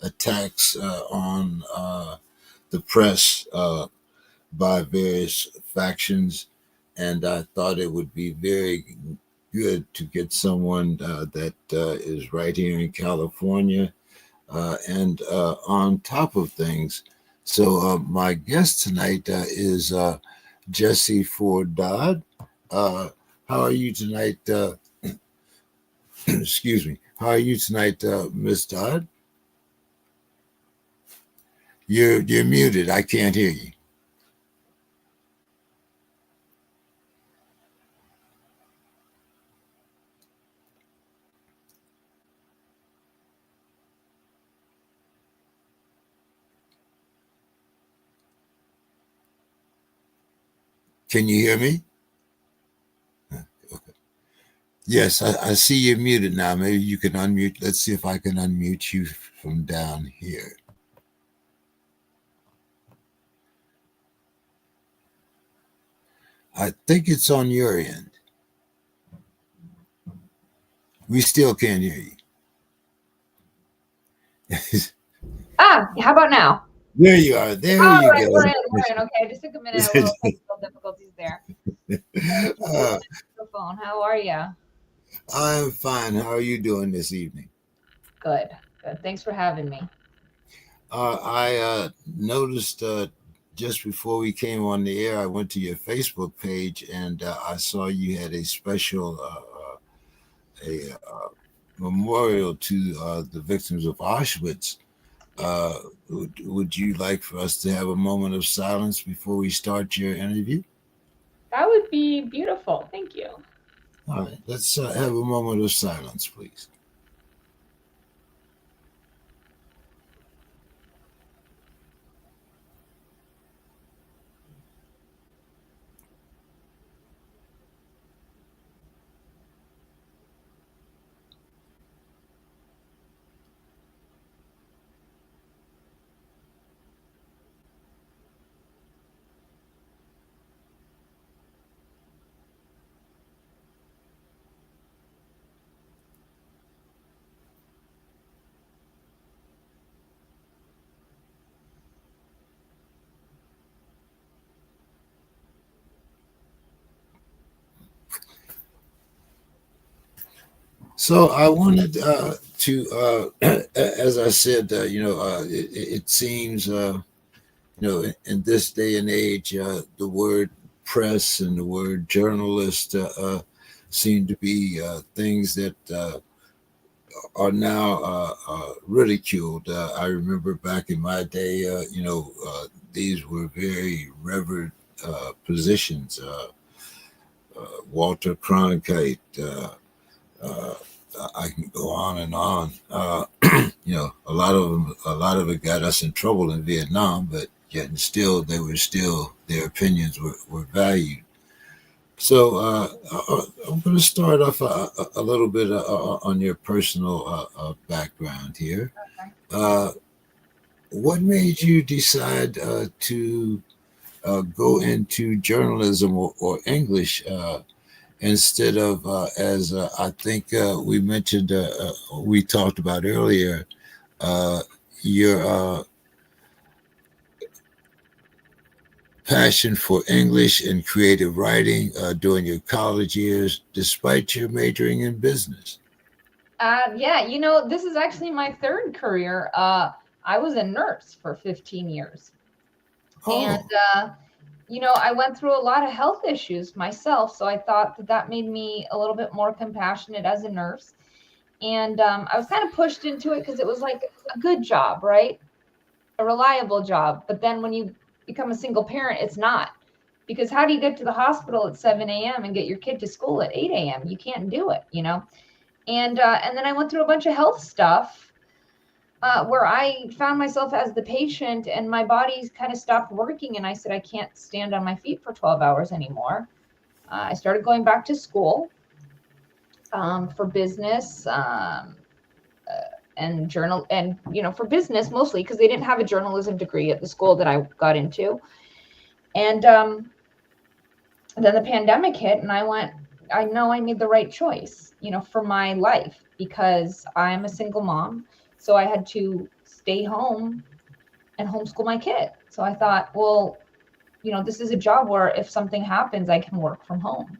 attacks on the press by various factions, and I thought it would be very good to get someone that is right here in California and on top of things. So, my guest tonight is Jessie Ford Dodd. Uh, how are you tonight? Excuse me. How are you tonight, Miss Dodd? You're muted. I can't hear you. Can you hear me? Okay. Yes, I see you're muted now. Maybe you can unmute. Let's see if I can unmute you from down here. I think it's on your end. We still can't hear you. How about now? There you are. There All you right, go. we're in. Okay, I just took a minute, a little technical difficulties there. uh, Phone. How are you? I'm fine. How are you doing this evening? Good. Thanks for having me. I noticed just before we came on the air, I went to your Facebook page and I saw you had a special a memorial to the victims of Auschwitz. Would you like for us to have a moment of silence before we start your interview? That would be beautiful. Thank you. All right, let's have a moment of silence, please. So I wanted as I said, it seems, in this day and age, the word press and the word journalist seem to be things that are now ridiculed. I remember back in my day, these were very revered positions. Walter Cronkite. Uh, I can go on and on. A lot of it got us in trouble in Vietnam, but yet and still, they were still their opinions were valued. So I'm going to start off a little bit on your personal background here. Okay. What made you decide to go into journalism or English instead of, as I think we mentioned, we talked about earlier, uh, your passion for English and creative writing during your college years, despite your majoring in business? Yeah, this is actually my third career. I was a nurse for 15 years. And, Oh, I went through a lot of health issues myself. So I thought that made me a little bit more compassionate as a nurse. And I was kind of pushed into it because it was like a good job, right? A reliable job. But then when you become a single parent, it's not. Because how do you get to the hospital at 7 a.m. and get your kid to school at 8 a.m.? You can't do it, And then I went through a bunch of health stuff where I found myself as the patient and my body kind of stopped working. And I said, I can't stand on my feet for 12 hours anymore. I started going back to school for business and journal and, for business mostly because they didn't have a journalism degree at the school that I got into. And then the pandemic hit and I know I made the right choice, for my life because I'm a single mom. So I had to stay home and homeschool my kid. So I thought, well, this is a job where if something happens, I can work from home.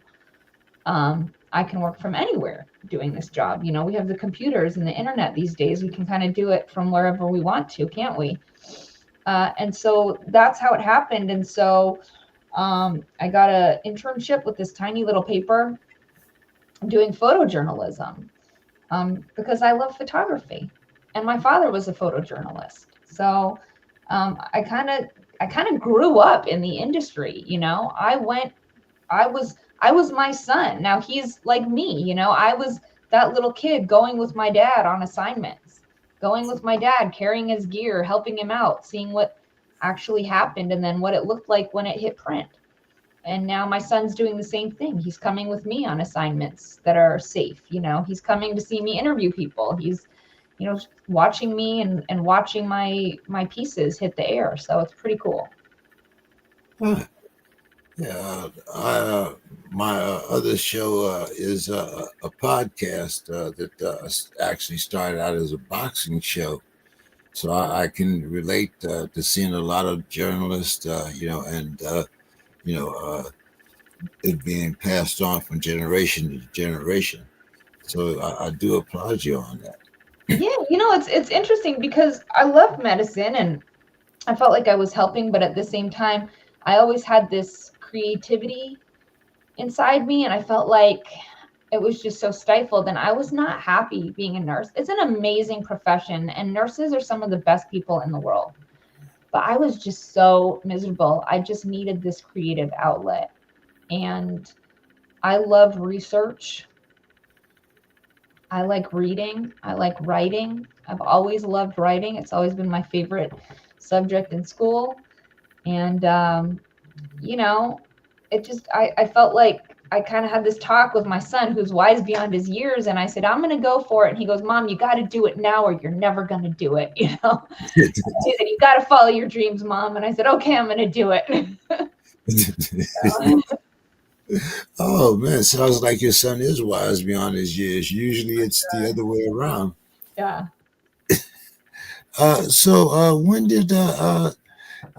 I can work from anywhere doing this job. We have the computers and the internet these days. We can kind of do it from wherever we want to, can't we? And so that's how it happened. And so I got an internship with this tiny little paper doing photojournalism because I love photography, and my father was a photojournalist. So I kind of grew up in the industry. I was my son. Now he's like me. I was that little kid going with my dad on assignments, going with my dad, carrying his gear, helping him out, seeing what actually happened, and then what it looked like when it hit print. And now my son's doing the same thing. He's coming with me on assignments that are safe. He's coming to see me interview people. He's, watching me and watching my pieces hit the air. So it's pretty cool. Huh. Yeah, my other show is a podcast that actually started out as a boxing show. So I can relate to seeing a lot of journalists, and it being passed on from generation to generation. So I do applaud you on that. Yeah, it's interesting because I love medicine and I felt like I was helping, but at the same time, I always had this creativity inside me, and I felt like it was just so stifled, and I was not happy being a nurse. It's an amazing profession, and nurses are some of the best people in the world. But I was just so miserable. I just needed this creative outlet. And I love research. I like reading. I like writing. I've always loved writing. It's always been my favorite subject in school. And, I felt like I kind of had this talk with my son who's wise beyond his years. And I said, I'm going to go for it. And he goes, Mom, you got to do it now or you're never going to do it. He said, you got to follow your dreams, Mom. And I said, okay, I'm going to do it. Oh man, sounds like your son is wise beyond his years. Usually it's the other way around. Yeah. So when did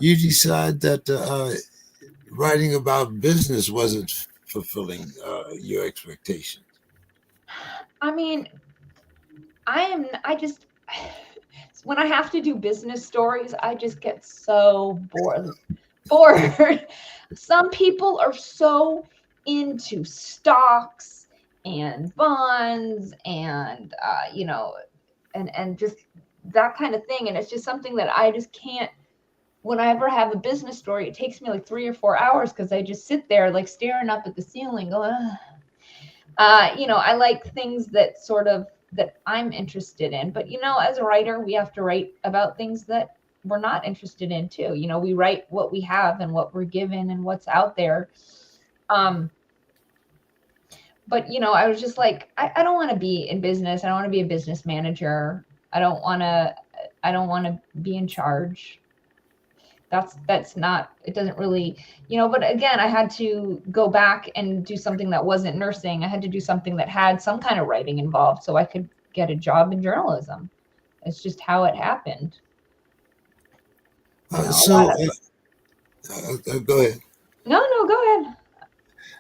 you decide that writing about business wasn't fulfilling your expectations? I mean, I just, when I have to do business stories, I just get so bored. Some people are so into stocks and bonds and, and just that kind of thing. And it's just something that I just can't, when I ever have a business story, it takes me like 3 or 4 hours because I just sit there like staring up at the ceiling going, I like things that I'm interested in. But, as a writer, we have to write about things that we're not interested in too. We write what we have and what we're given and what's out there. But, I was just like, I don't want to be in business. I don't want to be a business manager. I don't want to be in charge. That's not, it doesn't really, but again, I had to go back and do something that wasn't nursing. I had to do something that had some kind of writing involved so I could get a job in journalism. It's just how it happened. Go ahead. No, go ahead.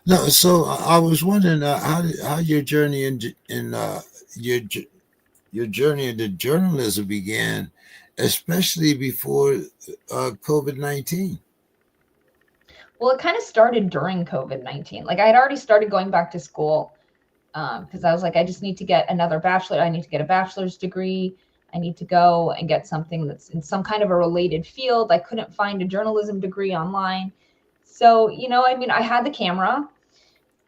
No, so I was wondering how your journey in your journey into journalism began, especially before COVID-19. Well, it kind of started during COVID-19. Like I had already started going back to school because I was like, I just need to get another bachelor. I need to get a bachelor's degree. I need to go and get something that's in some kind of a related field. I couldn't find a journalism degree online. So, I had the camera.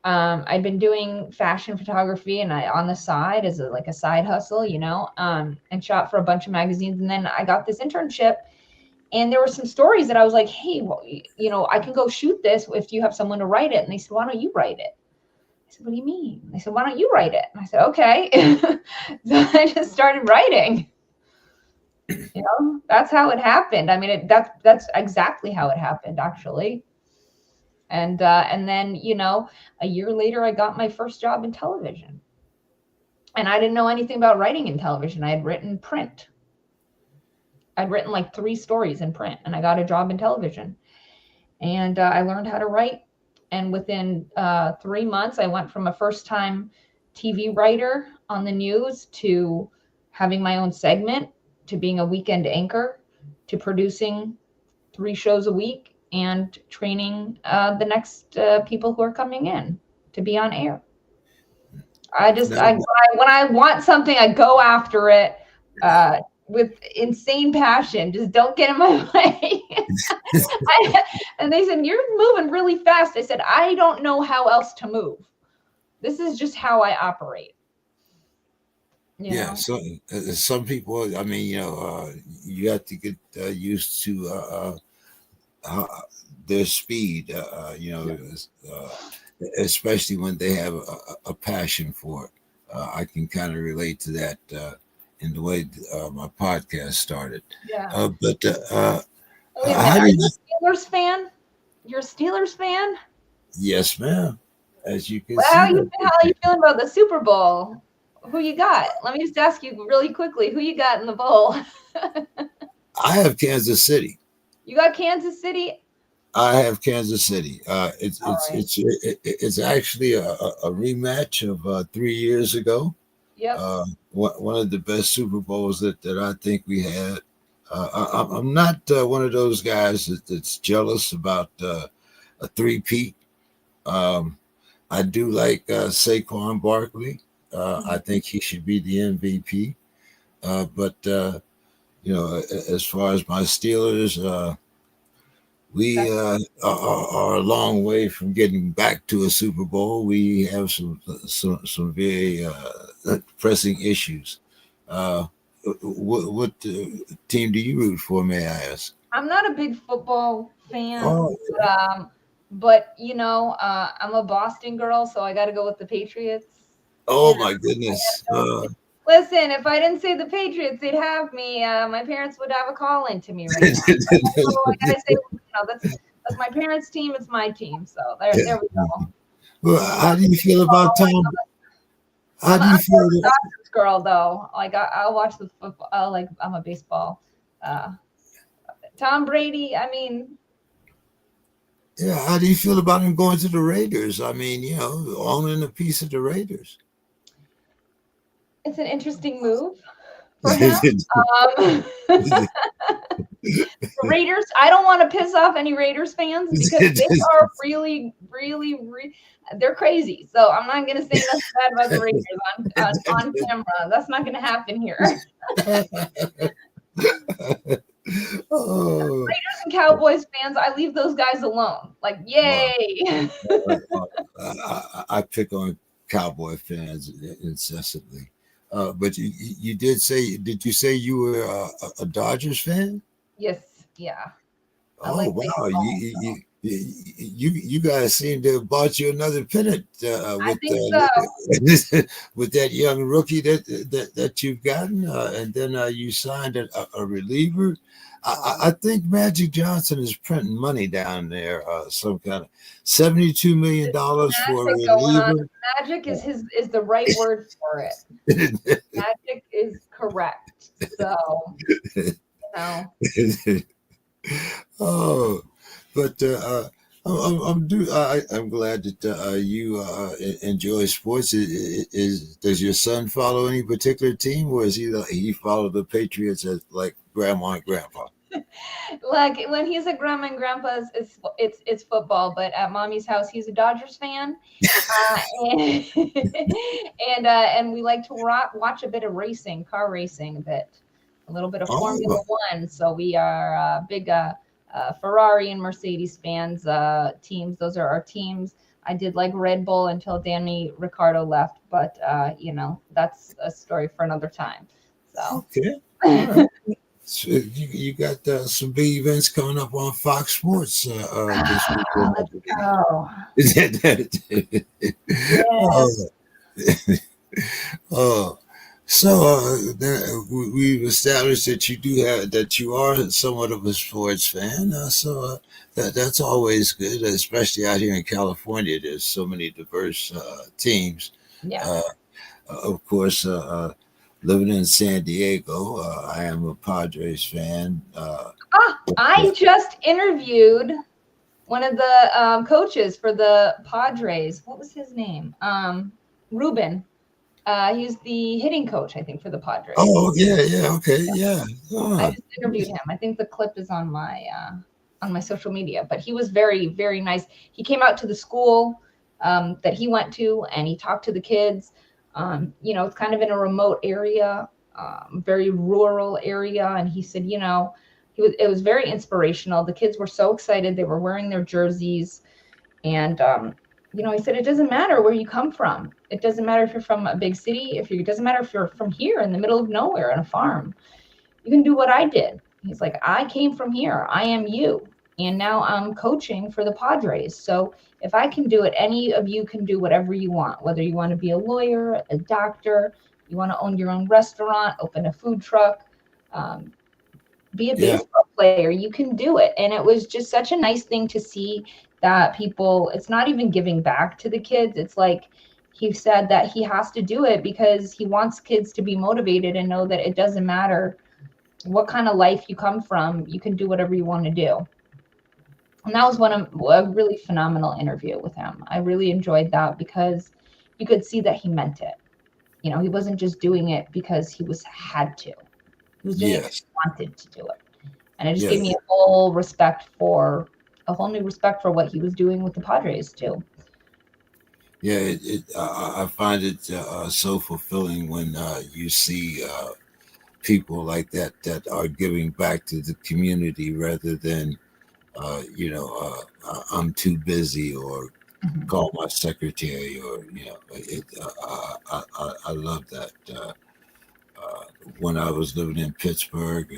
I'd been doing fashion photography and I on the side as a side hustle, and shot for a bunch of magazines. And then I got this internship and there were some stories that I was like, hey, well, I can go shoot this if you have someone to write it. And they said, why don't you write it? I said, what do you mean? They said, why don't you write it? And I said, okay. So I just started writing. That's how it happened. I mean, that's exactly how it happened, actually. And then, a year later, I got my first job in television. And I didn't know anything about writing in television. I had written print. I'd written like 3 stories in print, and I got a job in television. And I learned how to write. And within 3 months, I went from a first time TV writer on the news to having my own segment, to being a weekend anchor, to producing 3 shows a week, and training the next people who are coming in to be on air. Now, When I want something, I go after it with insane passion. Just don't get in my way. And they said, "You're moving really fast." I said, "I don't know how else to move. This is just how I operate." You yeah, know? so some people, I mean, you have to get used to how, their speed, especially when they have a passion for it. I can kind of relate to that in the way my podcast started. Yeah. But Wait a minute. how Are did you you? a Steelers fan? You're a Steelers fan? Yes, ma'am. As you can Well, see, how are you feeling about the Super Bowl? Who you got? Let me just ask you really quickly. Who you got in the bowl? I have Kansas City. You got Kansas City? I have Kansas City. All right. It's actually a rematch of 3 years ago. Yep. One of the best Super Bowls that I think we had. I'm not one of those guys that's jealous about a three-peat. Um, I do like Saquon Barkley. I think he should be the MVP. But as far as my Steelers, we are a long way from getting back to a Super Bowl. We have some very pressing issues. Uh, what team do you root for? May I ask? I'm not a big football fan, Oh, but I'm a Boston girl, so I got to go with the Patriots. oh And my goodness! listen, if I didn't say the Patriots, they'd have me. My parents would have a call into me right now. So I gotta say, that's my parents' team. It's my team. So there we go. Well, how do you feel about Tom? How I'm do a you feel? Dodgers girl though. Like I'll watch the football. Like I'm a baseball. Uh, Tom Brady. I mean, Yeah, how do you feel about him going to the Raiders? I mean, owning a piece of the Raiders. it's an interesting move for him. The Raiders. I don't want to piss off any Raiders fans because they are really, really, they're crazy. So I'm not gonna say nothing bad about the Raiders on camera. That's not gonna happen here. Oh, Raiders and Cowboys fans, I leave those guys alone. Like, wow. yay. I pick on Cowboy fans incessantly. But you did you say you were a Dodgers fan? Yes, yeah. I Oh like wow, baseball. you guys seem to have bought you another pennant I think so. with that young rookie that you've gotten, and then you signed a reliever. I think Magic Johnson is printing money down there, some kind of $72 million for a Magic going on. reliever. Magic is the right word for it. Magic is correct. So, you know. Oh, but I'm glad that you enjoy sports. Does your son follow any particular team, or is he follow the Patriots as like grandma and grandpa? Like when he's at grandma and grandpa's, it's football, but at mommy's house, he's a Dodgers fan, and and we like to watch a bit of racing, car racing, a little bit of Formula Oh, One. So we are big Ferrari and Mercedes fans. Teams, those are our teams. I did like Red Bull until Danny Ricciardo left, but that's a story for another time. So. okay. All right. So you got some big events coming up on Fox Sports this weekend, I Let's believe. go. Oh, Yes. oh. So we've established that you are somewhat of a sports fan. That's always good, especially out here in California. There's so many diverse teams. Yeah. Uh, of course, living in San Diego. I am a Padres fan. I just interviewed one of the coaches for the Padres. What was his name? Ruben. He's the hitting coach, I think, for the Padres. Oh yeah, yeah, okay, yeah. I Oh, just interviewed him. I think the clip is on my social media. But he was very, very nice. He came out to the school that he went to, and he talked to the kids. It's kind of in a remote area, very rural area, and he said, it was very inspirational. The kids were so excited. They were wearing their jerseys, and he said it doesn't matter where you come from. It doesn't matter if you're from a big city. It doesn't matter if you're from here in the middle of nowhere on a farm. You can do what I did. He's like, I came from here. I am you. And now I'm coaching for the Padres. So if I can do it, any of you can do whatever you want, whether you want to be a lawyer, a doctor, you want to own your own restaurant, open a food truck, um, be a yeah, baseball player. You can do it. And it was just such a nice thing to see that people, it's not even giving back to the kids. It's like he said that he has to do it because he wants kids to be motivated and know that it doesn't matter what kind of life you come from, you can do whatever you want to do. And that was a really phenomenal interview with him. I really enjoyed that because you could see that he meant it. He wasn't just doing it because he had to. He was doing it because yes, he wanted to do it. And it just yeah, gave me a whole new respect for what he was doing with the Padres too. yeah. I find it so fulfilling when you see people like that are giving back to the community rather than I'm too busy or Mhm. call my secretary or I love that. When I was living in Pittsburgh,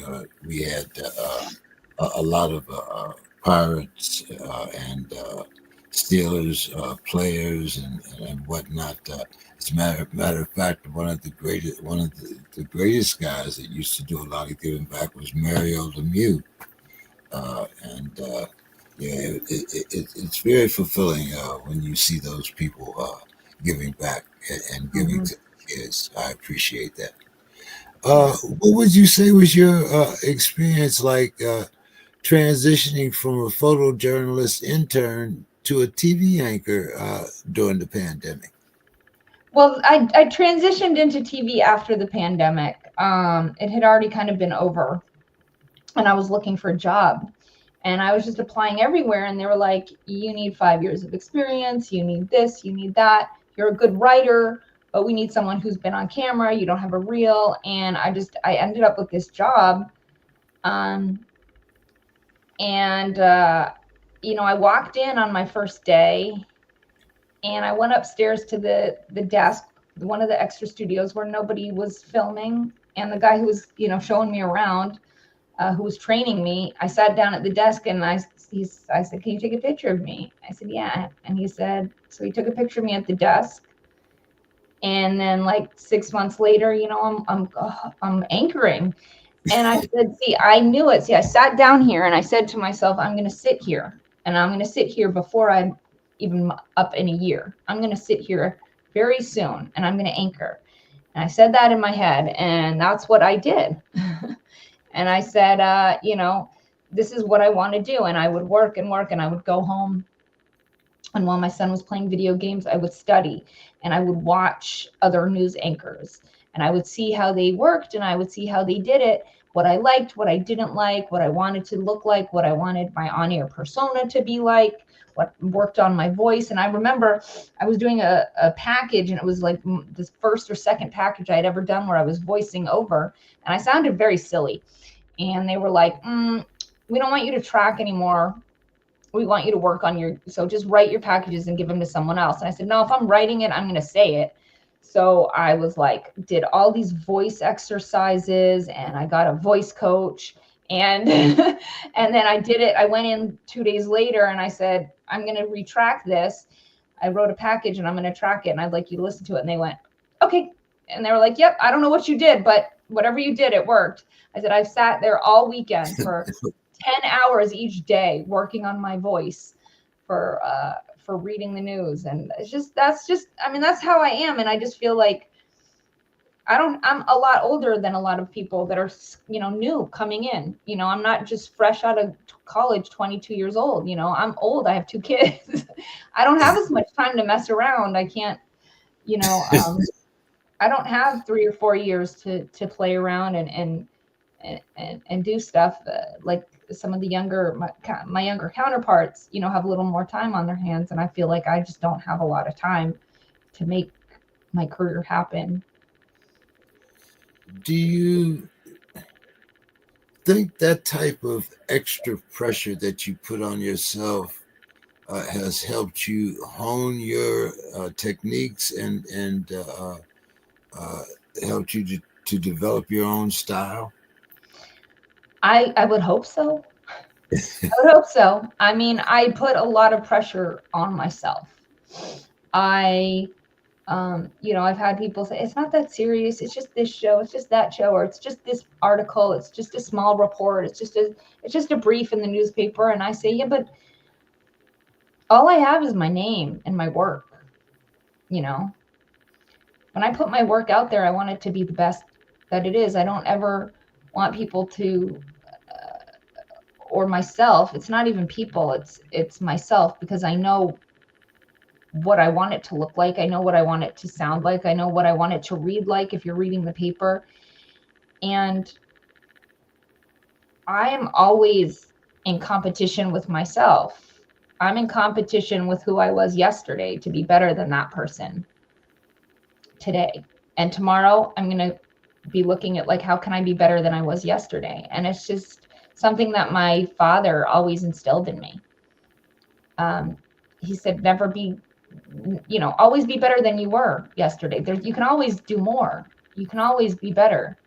we had a lot of Pirates and Steelers players and whatnot. As a matter of fact, one of the greatest guys that used to do a lot of giving back was Mario Lemieux, and yeah, it's very fulfilling when you see those people giving back and giving Mhm. to the kids. I appreciate that. What would you say was your experience like transitioning from a photojournalist intern to a TV anchor during the pandemic? Well, I transitioned into TV after the pandemic. It had already kind of been over, and I was looking for a job. And I was just applying everywhere, and they were like, you need 5 years of experience, you need this, you need that, you're a good writer, but we need someone who's been on camera, you don't have a reel. And I ended up with this job. Um, and I walked in on my first day, and I went upstairs to the desk, one of the extra studios where nobody was filming. And the guy who was, showing me around, who was training me, I sat down at the desk, and I said, "Can you take a picture of me?" I said, "Yeah." And he said, so he took a picture of me at the desk. And then like 6 months later, I'm anchoring. And I said, "See, I knew it." See, I sat down here and I said to myself, "I'm going to sit here, and I'm going to sit here before I'm even up in a year. I'm going to sit here very soon, and I'm going to anchor." And I said that in my head, and that's what I did. And I said, this is what I want to do. And I would work and work, and I would go home. And while my son was playing video games, I would study, and I would watch other news anchors, and I would see how they worked, and I would see how they did it, what I liked, what I didn't like, what I wanted to look like, what I wanted my on-air persona to be like, what worked on my voice. And I remember I was doing a package, and it was like this first or second package I had ever done where I was voicing over, and I sounded very silly. And they were like, we don't want you to track anymore. We want you to work on so just write your packages and give them to someone else. And I said, no, if I'm writing it, I'm going to say it. So I was like, did all these voice exercises, and I got a voice coach, and and then I did it. I went in 2 days later, and I said, I'm going to retrack this. I wrote a package, and I'm going to track it, and I'd like you to listen to it. And they went, okay. And they were like, yep, I don't know what you did, but whatever you did, it worked. I said, I've sat there all weekend for 10 hours each day working on my voice for reading the news. And that's how I am. And I just feel like I'm a lot older than a lot of people that are, new coming in. I'm not just fresh out of college, 22 years old. I'm old. I have 2 kids. I don't have as much time to mess around. I can't, you know, I don't have 3 or 4 years to play around and do stuff like some of the my younger counterparts, have a little more time on their hands. And I feel like I just don't have a lot of time to make my career happen. Do you think that type of extra pressure that you put on yourself has helped you hone your techniques and uh, helped you to develop your own style? I would hope so. I would hope so. I mean, I put a lot of pressure on myself. I, I've had people say, it's not that serious. It's just this show. It's just that show, or it's just this article. It's just a small report. It's just a brief in the newspaper. And I say, yeah, but all I have is my name and my work. When I put my work out there, I want it to be the best that it is. I don't ever want people to, or myself. It's not even people. It's myself, because I know what I want it to look like. I know what I want it to sound like. I know what I want it to read like if you're reading the paper. And I am always in competition with myself. I'm in competition with who I was yesterday to be better than that person today. And tomorrow I'm going to be looking at, like, how can I be better than I was yesterday? And it's just something that my father always instilled in me. He said, never be, always be better than you were yesterday. You can always do more. You can always be better.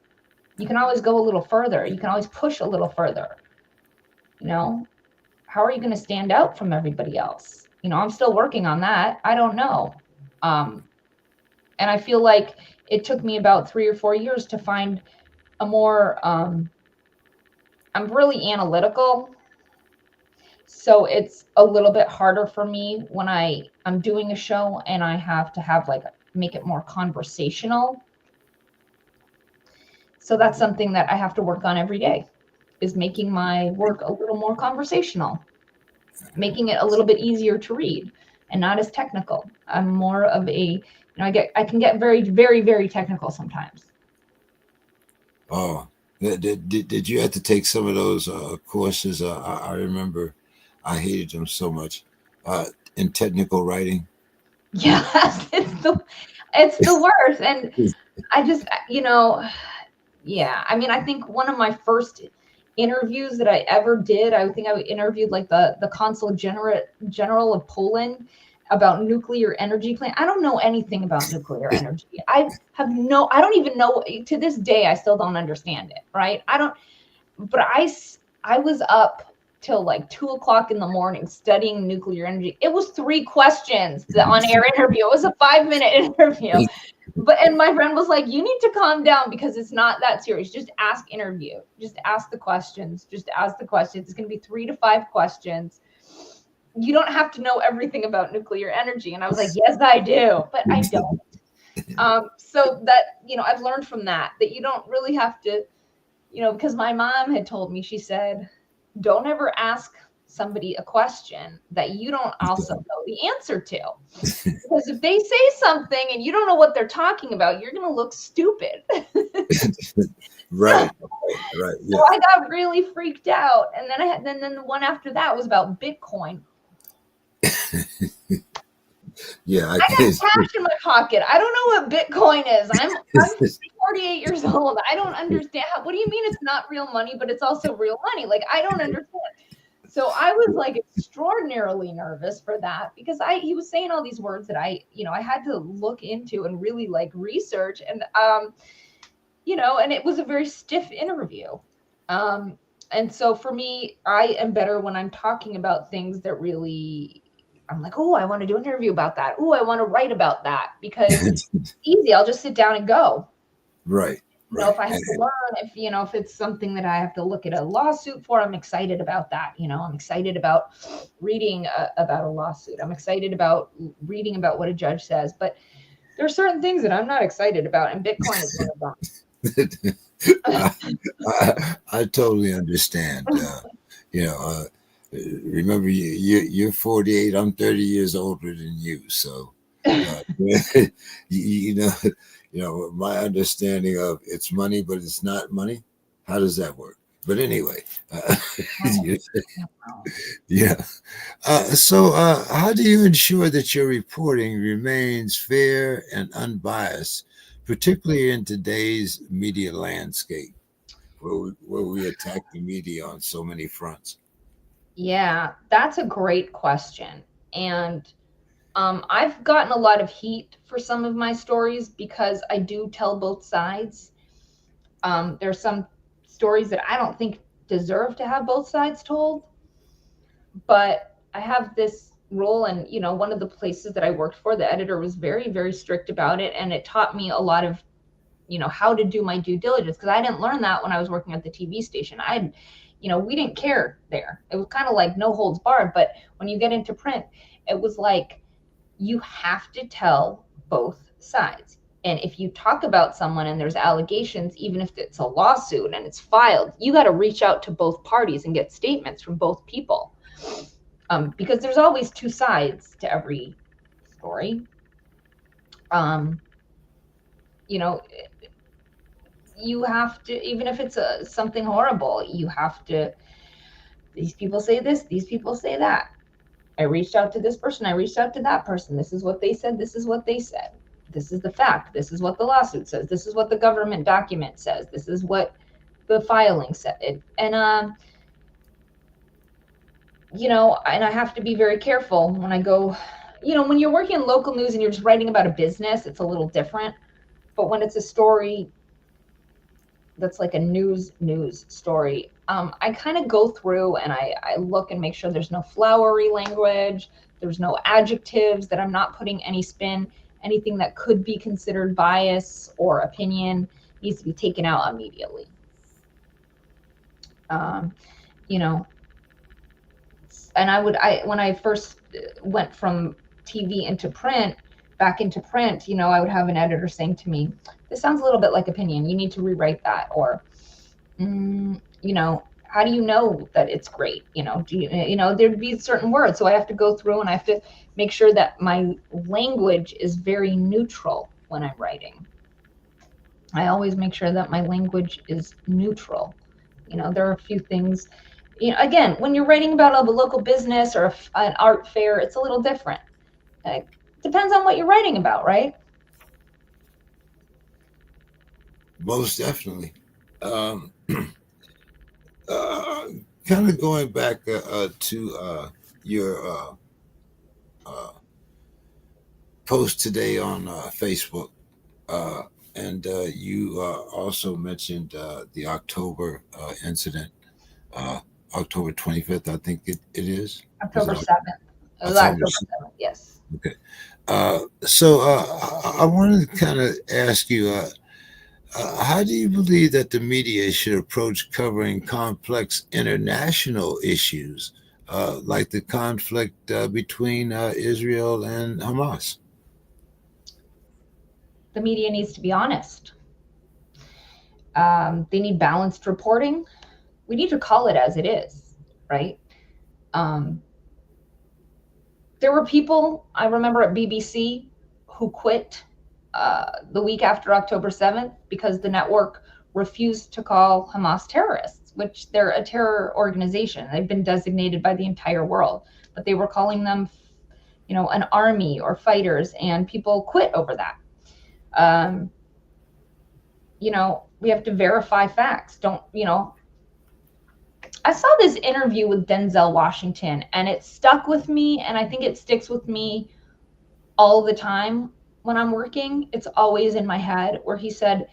You can always go a little further. You can always push a little further. How are you going to stand out from everybody else? I'm still working on that. I don't know. And I feel like it took me about 3 or 4 years to find a more, I'm really analytical. So it's a little bit harder for me when I'm doing a show and I have to have, like, make it more conversational. So that's something that I have to work on every day, is making my work a little more conversational, making it a little bit easier to read and not as technical. I'm more of a, I can get very, very, very technical sometimes. Oh, did you have to take some of those courses? I remember I hated them so much in technical writing. Yes, it's the worst. And I just, yeah. I mean, I think one of my first interviews that I ever did, I think I interviewed like the consul general of Poland about nuclear energy plant. I don't know anything about nuclear energy. I don't even know, to this day, I still don't understand it. Right. But I was up till like 2 o'clock in the morning studying nuclear energy. It was 3 questions, the on-air interview. It was a 5-minute interview. And my friend was like, you need to calm down because it's not that serious. Just ask interview. Just ask the questions. Just ask the questions. It's going to be 3 to 5 questions. You don't have to know everything about nuclear energy. And I was like, yes, I do, but I don't. So that, I've learned from that you don't really have to, because my mom had told me, she said, don't ever ask somebody a question that you don't also know the answer to. Because if they say something and you don't know what they're talking about, you're going to look stupid. Right. Yeah. So I got really freaked out. And then the one after that was about Bitcoin. Yeah, I got cash in my pocket. I don't know what Bitcoin is. I'm 48 years old. I don't understand. What do you mean it's not real money, but it's also real money? Like, I don't understand. So I was like extraordinarily nervous for that, because he was saying all these words that I had to look into and really like research. And, and it was a very stiff interview. And so for me, I am better when I'm talking about things that really, I'm like, oh, I want to do an interview about that. Oh, I want to write about that, because it's easy. I'll just sit down and go. Right. If I have to learn, if it's something that I have to look at a lawsuit for, I'm excited about that. I'm excited about reading about a lawsuit. I'm excited about reading about what a judge says. But There are certain things that I'm not excited about, and Bitcoin is one I, of I totally understand. them. You know, remember you're 48. I'm 30 years older than you, so you know, my understanding of it's money, but it's not money. How does that work? But anyway, Oh, yeah. So, how do you ensure that your reporting remains fair and unbiased, particularly in today's media landscape, where we attack the media on so many fronts? yeah, that's a great question. And I've gotten a lot of heat for some of my stories because I do tell both sides. There's some stories that I don't think deserve to have both sides told, but I have this role, and one of the places that I worked for, the editor was very, very strict about it, and it taught me a lot of how to do my due diligence, because I didn't learn that when I was working at the TV station. We didn't care there. It was kind of like no holds barred. But when you get into print, it was like you have to tell both sides. And if you talk about someone and there's allegations, even if it's a lawsuit and it's filed, you got to reach out to both parties and get statements from both people, because there's always two sides to every story. Um, you know, you have to, even if it's something horrible, you have to, these people say this, these people say that. I reached out to this person, I reached out to that person. This is what they said, this is what they said. This is the fact. This is what the lawsuit says. This is what the government document says. This is what the filing said. And and I have to be very careful when I go, when you're working in local news and you're just writing about a business, it's a little different. But when it's a story that's like a news story, I kind of go through and I look and make sure there's no flowery language, there's no adjectives, that I'm not putting any spin. Anything that could be considered bias or opinion needs to be taken out immediately. um, you know and when I first went from TV into print, back into print, I would have an editor saying to me, this sounds a little bit like opinion, you need to rewrite that. Or how do you know that it's great? There'd be certain words, so I have to go through and I have to make sure that my language is very neutral when I'm writing. I always make sure that my language is neutral. There are a few things, again, when you're writing about a local business or an art fair, it's a little different. It depends on what you're writing about, right? Most definitely. Um, uh, Kind of going back to your uh, post today on Facebook, uh, and you also mentioned the October incident, uh, October 25th, I think it is. Was it October 7th. It was October? October 7th, yes. Okay. So I wanted to kind of ask you, how do you believe that the media should approach covering complex international issues, like the conflict between Israel and Hamas? The media needs to be honest. They need balanced reporting. We need to call it as it is, right? Um, there were people, I remember, at BBC who quit the week after October 7th because the network refused to call Hamas terrorists, which they're a terror organization. They've been designated by the entire world, but they were calling them, an army or fighters, and people quit over that. Um, we have to verify facts. Don't, I saw this interview with Denzel Washington and it stuck with me, and I think it sticks with me all the time when I'm working. It's always in my head, where he said,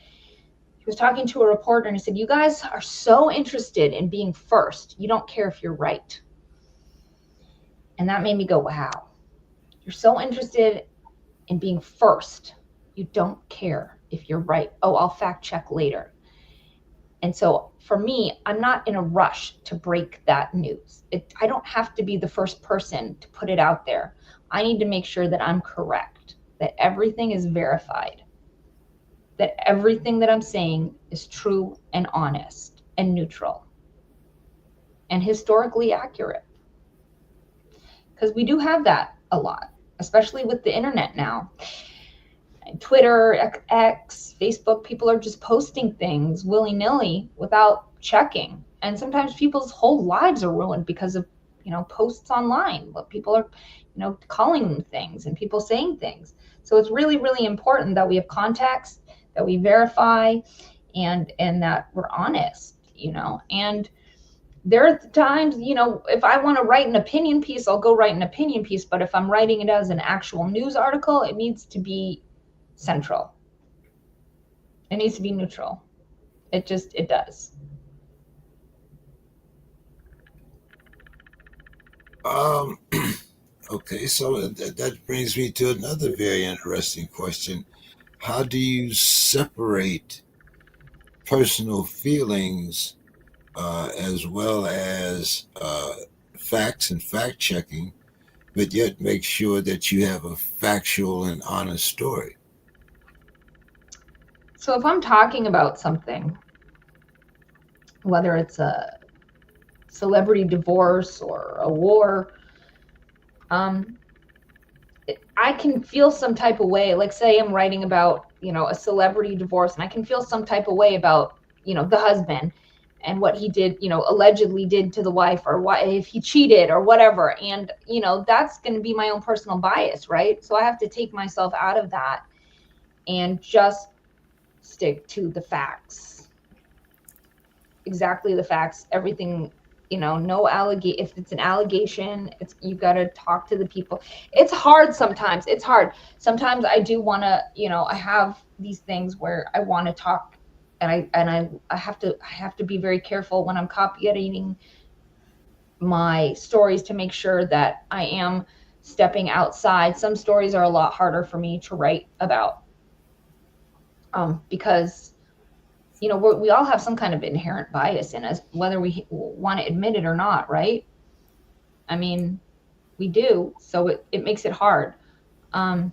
he was talking to a reporter and he said, you guys are so interested in being first, you don't care if you're right. And that made me go, wow, you're so interested in being first, you don't care if you're right. Oh, I'll fact check later. And so for me, I'm not in a rush to break that news. I don't have to be the first person to put it out there. I need to make sure that I'm correct, that everything is verified, that everything that I'm saying is true and honest and neutral and historically accurate. Because we do have that a lot, especially with the internet now. Twitter, X, Facebook, people are just posting things willy-nilly without checking. And sometimes people's whole lives are ruined because of, posts online. What people are, calling them things and people saying things. So it's really, really important that we have context, that we verify, and that we're honest, and there are times, if I want to write an opinion piece, I'll go write an opinion piece. But if I'm writing it as an actual news article, it needs to be central. It needs to be neutral. It does. Okay, so that brings me to another very interesting question. How do you separate personal feelings as well as facts and fact checking, but yet make sure that you have a factual and honest story? So if I'm talking about something, whether it's a celebrity divorce or a war, I can feel some type of way. Like, say I'm writing about, a celebrity divorce, and I can feel some type of way about, the husband and what he did, allegedly did to the wife, or what if he cheated or whatever. And, that's going to be my own personal bias, right? So I have to take myself out of that and just stick to the facts. Exactly the facts, everything. No if it's an allegation, you've got to talk to the people. It's hard sometimes. Sometimes I do want to, I have these things where I want to talk, and I have to be very careful when I'm copy editing my stories to make sure that I am stepping outside. Some stories are a lot harder for me to write about, because we all have some kind of inherent bias in us, whether we want to admit it or not, right? I mean, we do. So it makes it hard. And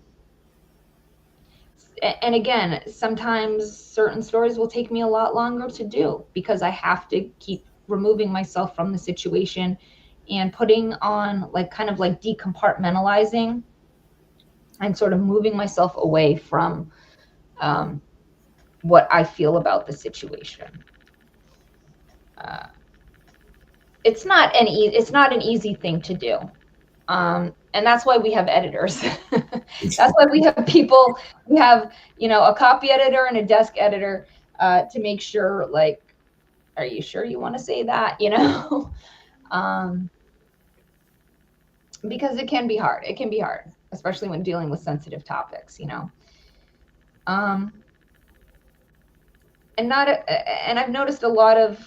again, sometimes certain stories will take me a lot longer to do because I have to keep removing myself from the situation and putting on kind of decompartmentalizing and sort of moving myself away from what I feel about the situation. It's not an easy thing to do. And that's why we have editors. That's why we have people. We have, a copy editor and a desk editor to make sure, are you sure you want to say that? Because it can be hard. It can be hard, especially when dealing with sensitive topics, and I've noticed a lot of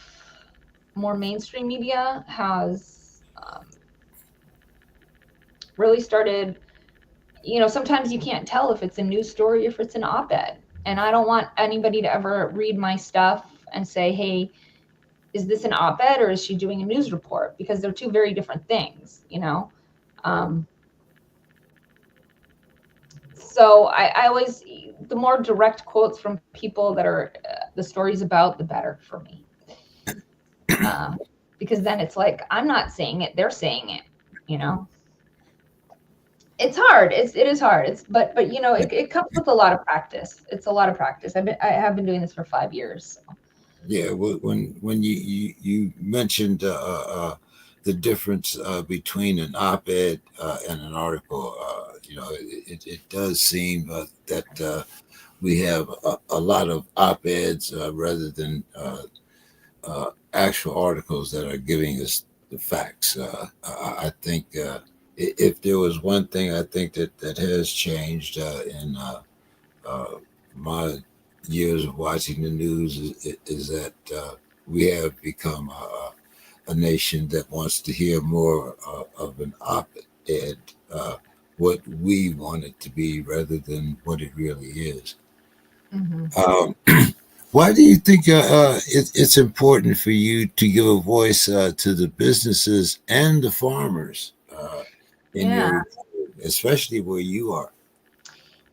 more mainstream media has really started, sometimes you can't tell if it's a news story or if it's an op-ed. And I don't want anybody to ever read my stuff and say, hey, is this an op-ed or is she doing a news report? Because they're two very different things, So I always, the more direct quotes from people that are the stories about, the better for me. Because then it's like, I'm not saying it, they're saying it, It's hard. It is hard. But it comes with a lot of practice. It's a lot of practice. I have been doing this for 5 years. So. Yeah, when you mentioned the difference between an op-ed and an article, it does seem that we have a lot of op-eds rather than actual articles that are giving us the facts. I think if there was one thing I think that has changed in my years of watching the news is that we have become a nation that wants to hear more of an op-ed, what we want it to be rather than what it really is. Mm-hmm. Why do you think it's important for you to give a voice to the businesses and the farmers in Yeah. your report, especially where you are?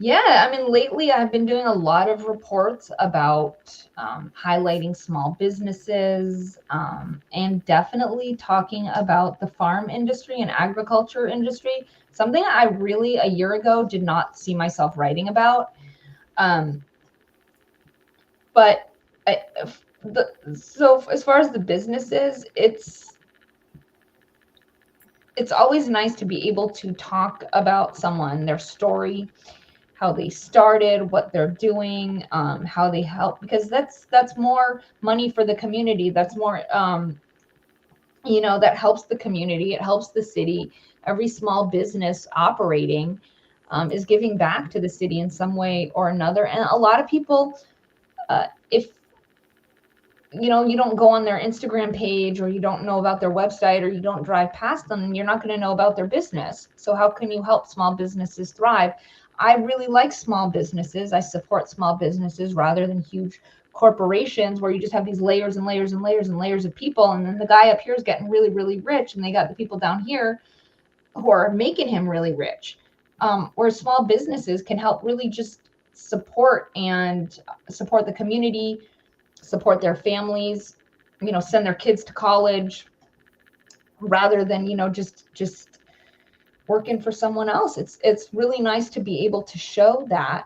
Yeah, I mean, lately I've been doing a lot of reports about highlighting small businesses, and definitely talking about the farm industry and agriculture industry, something I really a year ago did not see myself writing about. Um, but I, so as far as the businesses, it's always nice to be able to talk about someone, their story, how they started, what they're doing, how they help, because that's more money for the community. That's more, that helps the community. It helps the city. Every small business operating is giving back to the city in some way or another. And a lot of people, if you don't go on their Instagram page, or you don't know about their website, or you don't drive past them, you're not going to know about their business. So how can you help small businesses thrive? I really like small businesses. I support small businesses rather than huge corporations where you just have these layers and layers and layers and layers of people, and then the guy up here is getting really, really rich, and they got the people down here who are making him really rich. Where small businesses can help really just support the community, support their families, send their kids to college, rather than just working for someone else. It's really nice to be able to show that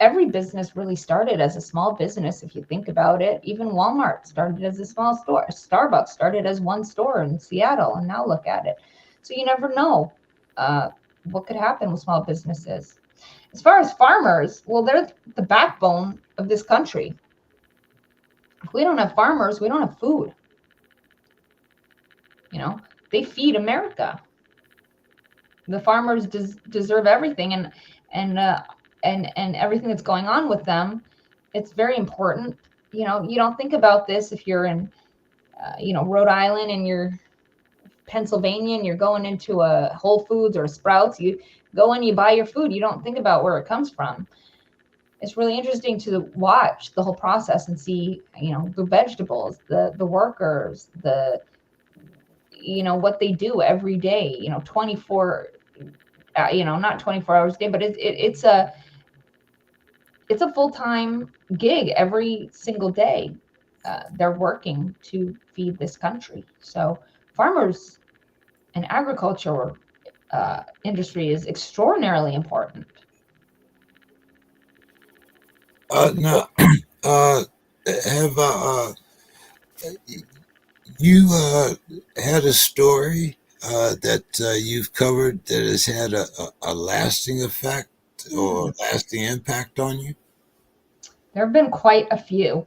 every business really started as a small business. If you think about it, even Walmart started as a small store. Starbucks started as one store in Seattle, and now look at it. So you never know uh, what could happen with small businesses. As far as farmers, well, they're the backbone of this country. If we don't have farmers, we don't have food. You know, they feed America. The farmers deserve everything, and everything that's going on with them. It's very important. You don't think about this if you're in, Rhode Island, and you're Pennsylvania, and you're going into a Whole Foods or a Sprouts. You go in, you buy your food. You don't think about where it comes from. It's really interesting to watch the whole process and see, the vegetables, the workers, what they do every day, 24, not 24 hours a day, but it's a full-time gig every single day. They're working to feed this country. So farmers and agriculture industry is extraordinarily important. Now, have you had a story that you've covered that has had a lasting effect or lasting impact on you? There have been quite a few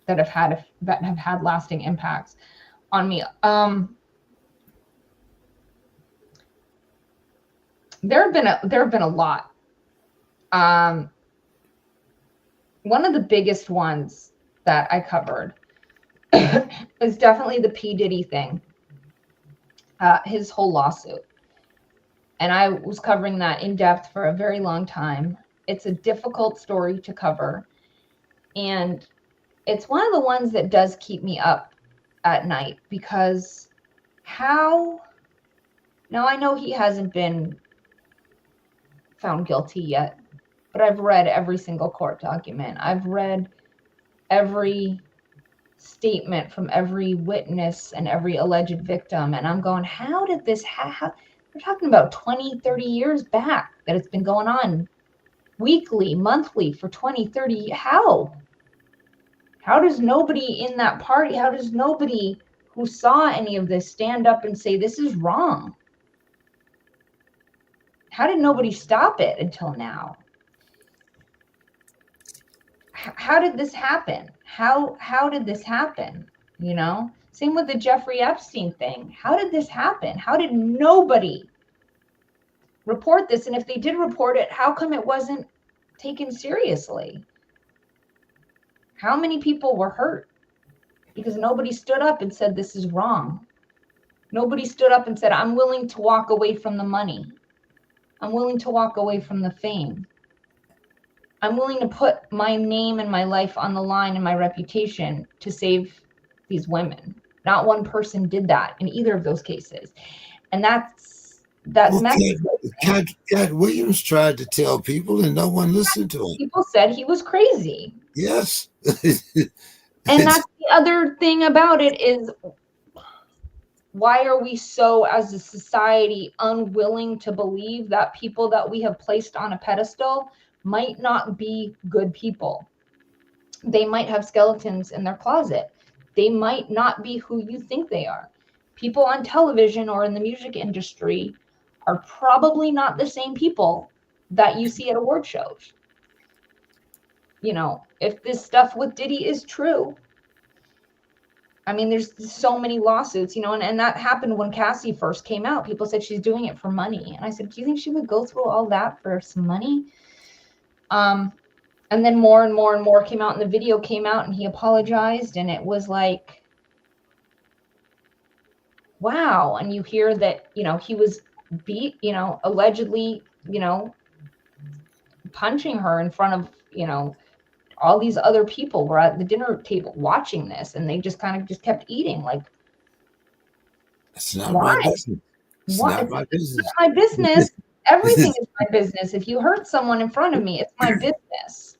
that have had lasting impacts on me. There have been a lot. Um, One of the biggest ones that I covered is definitely the P. Diddy thing, his whole lawsuit. And I was covering that in depth for a very long time. It's a difficult story to cover. And it's one of the ones that does keep me up at night, because how, now I know he hasn't been found guilty yet, but I've read every single court document. I've read every statement from every witness and every alleged victim. And I'm going, how did this we're talking about 20, 30 years back that it's been going on weekly, monthly for 20, 30. How does nobody in that party, how does nobody who saw any of this stand up and say, this is wrong? How did nobody stop it until now? How did this happen? How did this happen? Same with the Jeffrey Epstein thing. How did this happen? How did nobody report this? And if they did report it, how come it wasn't taken seriously? How many people were hurt because nobody stood up and said, this is wrong? Nobody stood up and said, I'm willing to walk away from the money. I'm willing to walk away from the fame. I'm willing to put my name and my life on the line and my reputation to save these women. Not one person did that in either of those cases. And that Well, message. Cat Williams tried to tell people, and no one listened to him. People said he was crazy. Yes. And that's the other thing about it is, why are we so, as a society, unwilling to believe that people that we have placed on a pedestal might not be good people? They might have skeletons in their closet. They might not be who you think they are. People on television or in the music industry are probably not the same people that you see at award shows. You know, if this stuff with Diddy is true, I mean, there's so many lawsuits, you know, and that happened when Cassie first came out. People said she's doing it for money. And I said, do you think she would go through all that for some money? And then more and more and more came out, and the video came out, and he apologized, and it was like, wow. And you hear that, you know, he was beat, you know, allegedly, you know, punching her in front of, you know, all these other people were at the dinner table watching this, and they just kind of just kept eating. Like, It's not why? my business. It's What? not my business. It's my business. Everything is my business. If you hurt someone in front of me, it's my business.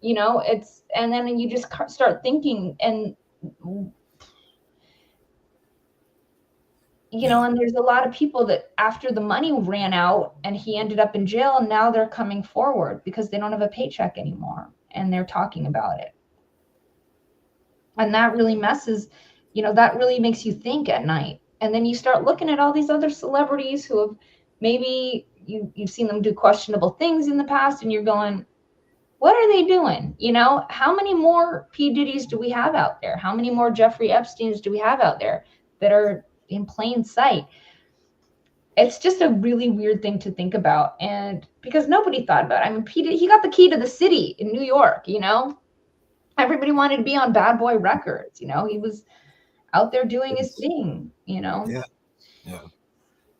You know, it's, and then you just start thinking, and you know, and there's a lot of people that after the money ran out and he ended up in jail, and now they're coming forward because they don't have a paycheck anymore, and they're talking about it. And that really messes, you know, that really makes you think at night. And then you start looking at all these other celebrities who have, maybe you've seen them do questionable things in the past, and you're going, what are they doing? You know, how many more P. Diddy's do we have out there? How many more Jeffrey Epsteins do we have out there that are in plain sight? It's just a really weird thing to think about. And because nobody thought about it. I mean, P. Diddy, he got the key to the city in New York, you know? Everybody wanted to be on Bad Boy Records, you know? He was out there doing his thing, you know? Yeah. Yeah.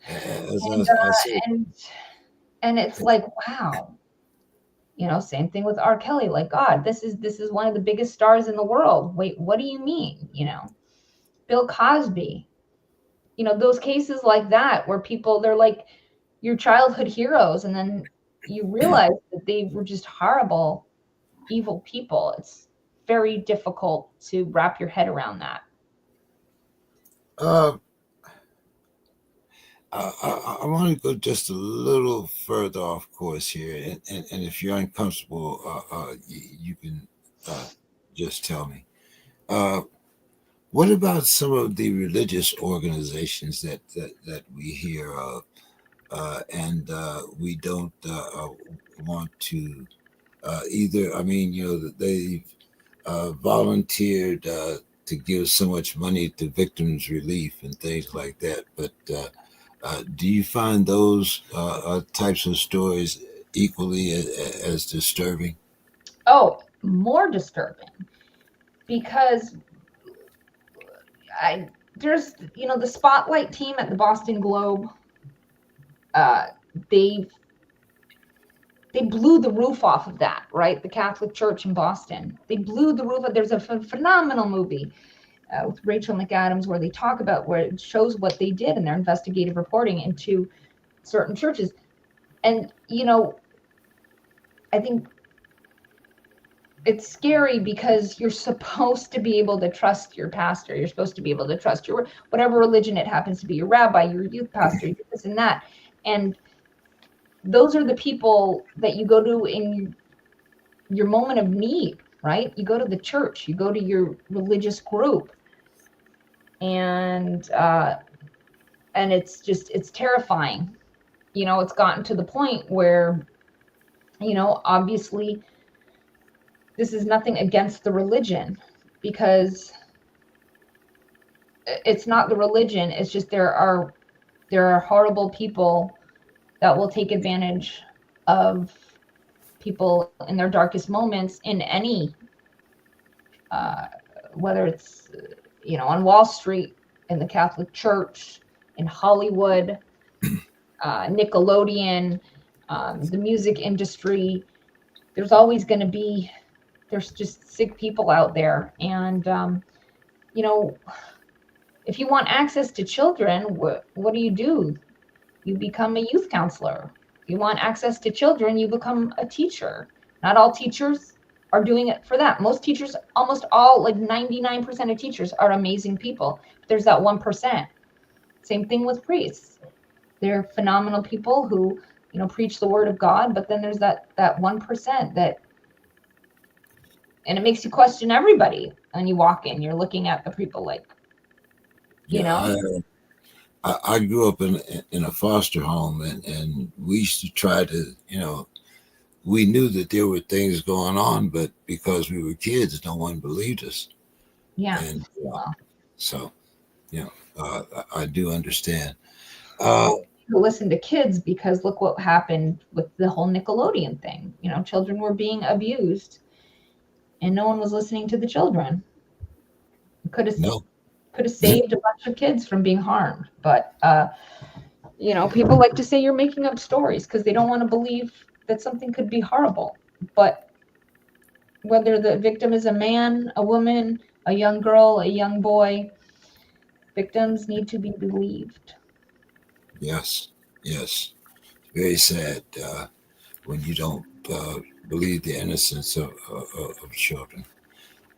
And, and it's like, wow. You know, same thing with R. Kelly. Like, God, this is one of the biggest stars in the world. Wait, what do you mean? You know, Bill Cosby, you know, those cases like that where people, they're like your childhood heroes, and then you realize that they were just horrible, evil people. It's very difficult to wrap your head around that. Uh, I want to go just a little further off course here, and if you're uncomfortable, you can just tell me. Uh, what about some of the religious organizations that we hear of, and we don't want to either? I mean, you know, they've volunteered to give so much money to victims relief and things like that, but do you find those types of stories equally as disturbing? Oh, more disturbing, because there's, you know, the Spotlight team at the Boston Globe, uh, they blew the roof off of that, right? The Catholic Church in Boston. They blew the roof. There's a phenomenal movie with Rachel McAdams where they talk about, where it shows what they did in their investigative reporting into certain churches. And, you know, I think it's scary because you're supposed to be able to trust your pastor. You're supposed to be able to trust your, whatever religion it happens to be, your rabbi, your youth pastor, this and that. And those are the people that you go to in your moment of need, right? You go to the church, you go to your religious group, and it's just, it's terrifying. You know, it's gotten to the point where, you know, obviously this is nothing against the religion, because it's not the religion. It's just there are horrible people that will take advantage of people in their darkest moments in any, whether it's, you know, on Wall Street, in the Catholic Church, in Hollywood, Nickelodeon, the music industry. There's always going to be, there's just sick people out there. And, you know, if you want access to children, what do? you become a youth counselor. If you want access to children, you become a teacher. Not all teachers are doing it for that. Most teachers, almost all, like 99% of teachers are amazing people. There's that 1%. Same thing with priests. They're phenomenal people who, preach the word of God, but then there's that 1% that, and it makes you question everybody. And you walk in, you're looking at the people like, Yeah, I grew up in a foster home, and we used to try to, we knew that there were things going on, but because we were kids, no one believed us. yeah. And Well, so, I do understand. Uh, to listen to kids, because look what happened with the whole Nickelodeon thing. Children were being abused and no one was listening to the children. Could have no, saved a bunch of kids from being harmed. But people like to say you're making up stories because they don't want to believe that something could be horrible. But whether the victim is a man, a woman, a young girl, a young boy, victims need to be believed. yes, yes, very sad when you don't believe the innocence of children.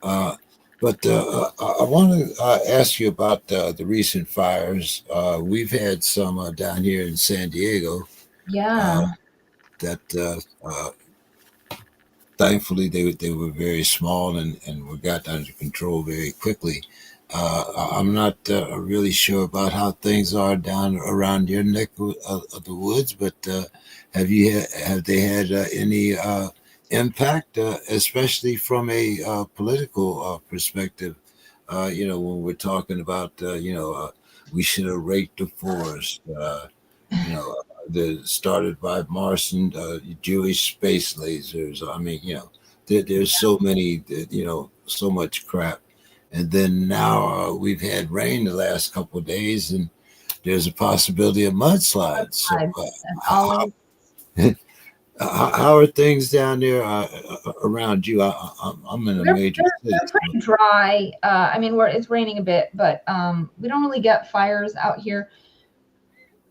Uh, but I want to ask you about the recent fires. We've had some down here in San Diego uh, Yeah. that thankfully they were very small and were got under control very quickly. I'm not really sure about how things are down around your neck of the woods, but have they had any impact, especially from a political perspective? When we're talking about we should have raked the forest. You know, the started by Martian Jewish space lasers. I mean, there's so many, so much crap. And then now we've had rain the last couple of days, and there's a possibility of mudslides. So, And always, how are things down there around you? I'm in a they're, major they're, city. they're pretty dry. I mean, it's raining a bit, but we don't really get fires out here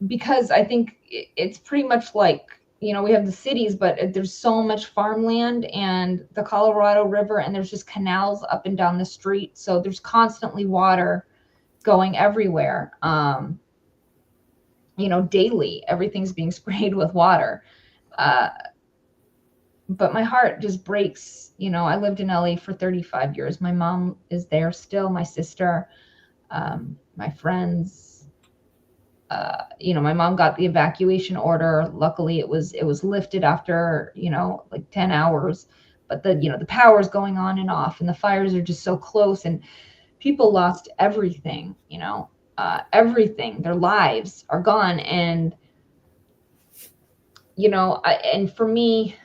because I think it's pretty much like, we have the cities, but there's so much farmland and the Colorado River, and there's just canals up and down the street. So there's constantly water going everywhere. Daily, everything's being sprayed with water. Uh, but my heart just breaks. I lived in LA for 35 years. My mom is there still, my sister, my friends. My mom got the evacuation order. Luckily, it was lifted after like 10 hours. But the power's going on and off, and the fires are just so close, and people lost everything. Everything. Their lives are gone, and and for me,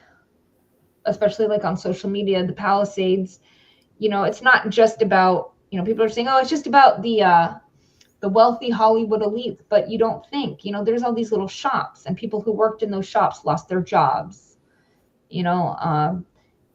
especially like on social media, the Palisades, it's not just about, people are saying, oh, it's just about the wealthy Hollywood elite, but you don't think, there's all these little shops, and people who worked in those shops lost their jobs. You know,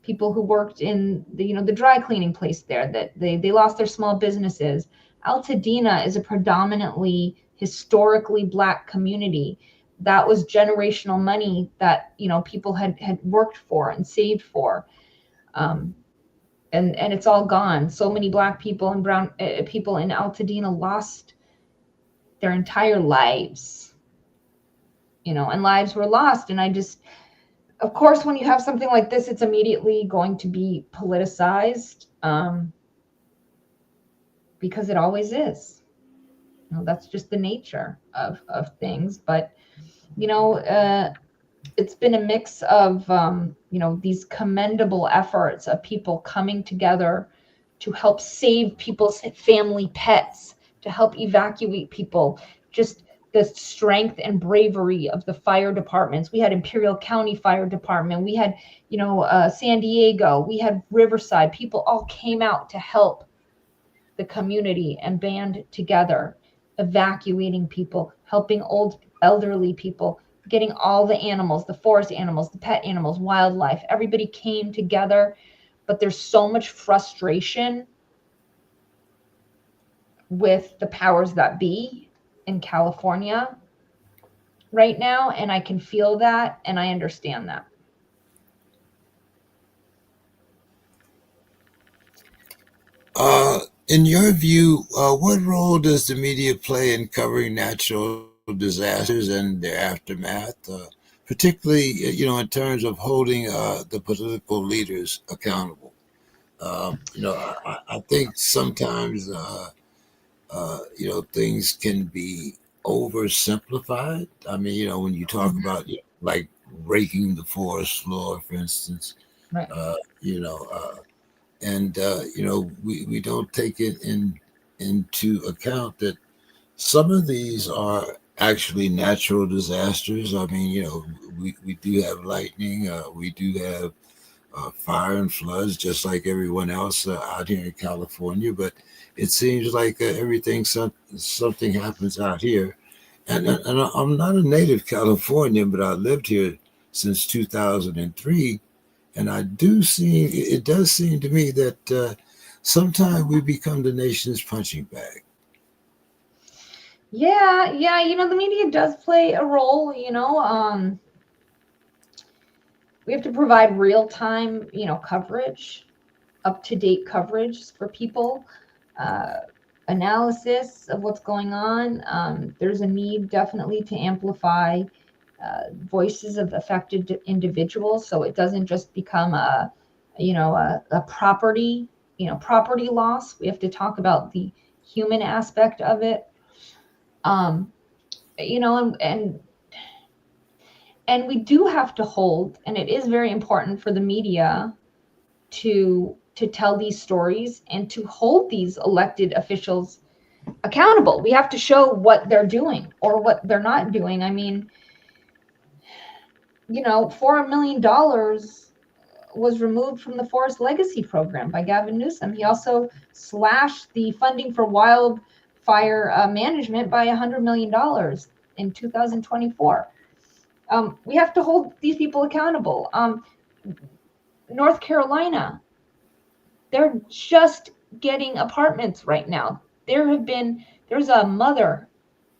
People who worked in the dry cleaning place there, that they lost their small businesses. Altadena is a predominantly historically Black community. That was generational money that people had worked for and saved for. Um, and it's all gone. So many Black people and brown people in Altadena lost their entire lives, and lives were lost. And of course, when you have something like this, it's immediately going to be politicized, because it always is. That's just the nature of things. But it's been a mix of these commendable efforts of people coming together to help save people's family pets, to help evacuate people. Just the strength and bravery of the fire departments. We had Imperial County Fire Department. We had, San Diego. We had Riverside. People all came out to help the community and band together, evacuating people, helping elderly people, getting all the animals, the forest animals, the pet animals, wildlife. Everybody came together, but there's so much frustration with the powers that be in California right now, and I can feel that and I understand that. In your view, what role does the media play in covering natural disasters and their aftermath, particularly in terms of holding the political leaders accountable? I think sometimes things can be oversimplified. I mean, when you talk Mhm. about like raking the forest floor, for instance, Right. uh, you know, and we don't take it into account that some of these are actually natural disasters. I mean, we do have lightning, we do have fire and floods, just like everyone else out here in California. But it seems like something happens out here, and I'm not a native Californian, but I lived here since 2003, and I do see it does seem to me that sometimes we become the nation's punching bag. Yeah, yeah, the media does play a role, we have to provide real time, coverage, up to date coverage for people, uh, analysis of what's going on. There's a need definitely to amplify voices of affected individuals, so it doesn't just become a property, property loss. We have to talk about the human aspect of it. Um, and we do have to hold, and it is very important for the media to tell these stories and to hold these elected officials accountable. We have to show what they're doing or what they're not doing. I mean, $4 million was removed from the Forest Legacy Program by Gavin Newsom. He also slashed the funding for wildfire management by $100 million in 2024. We have to hold these people accountable. North Carolina, they're just getting apartments right now. There's a mother,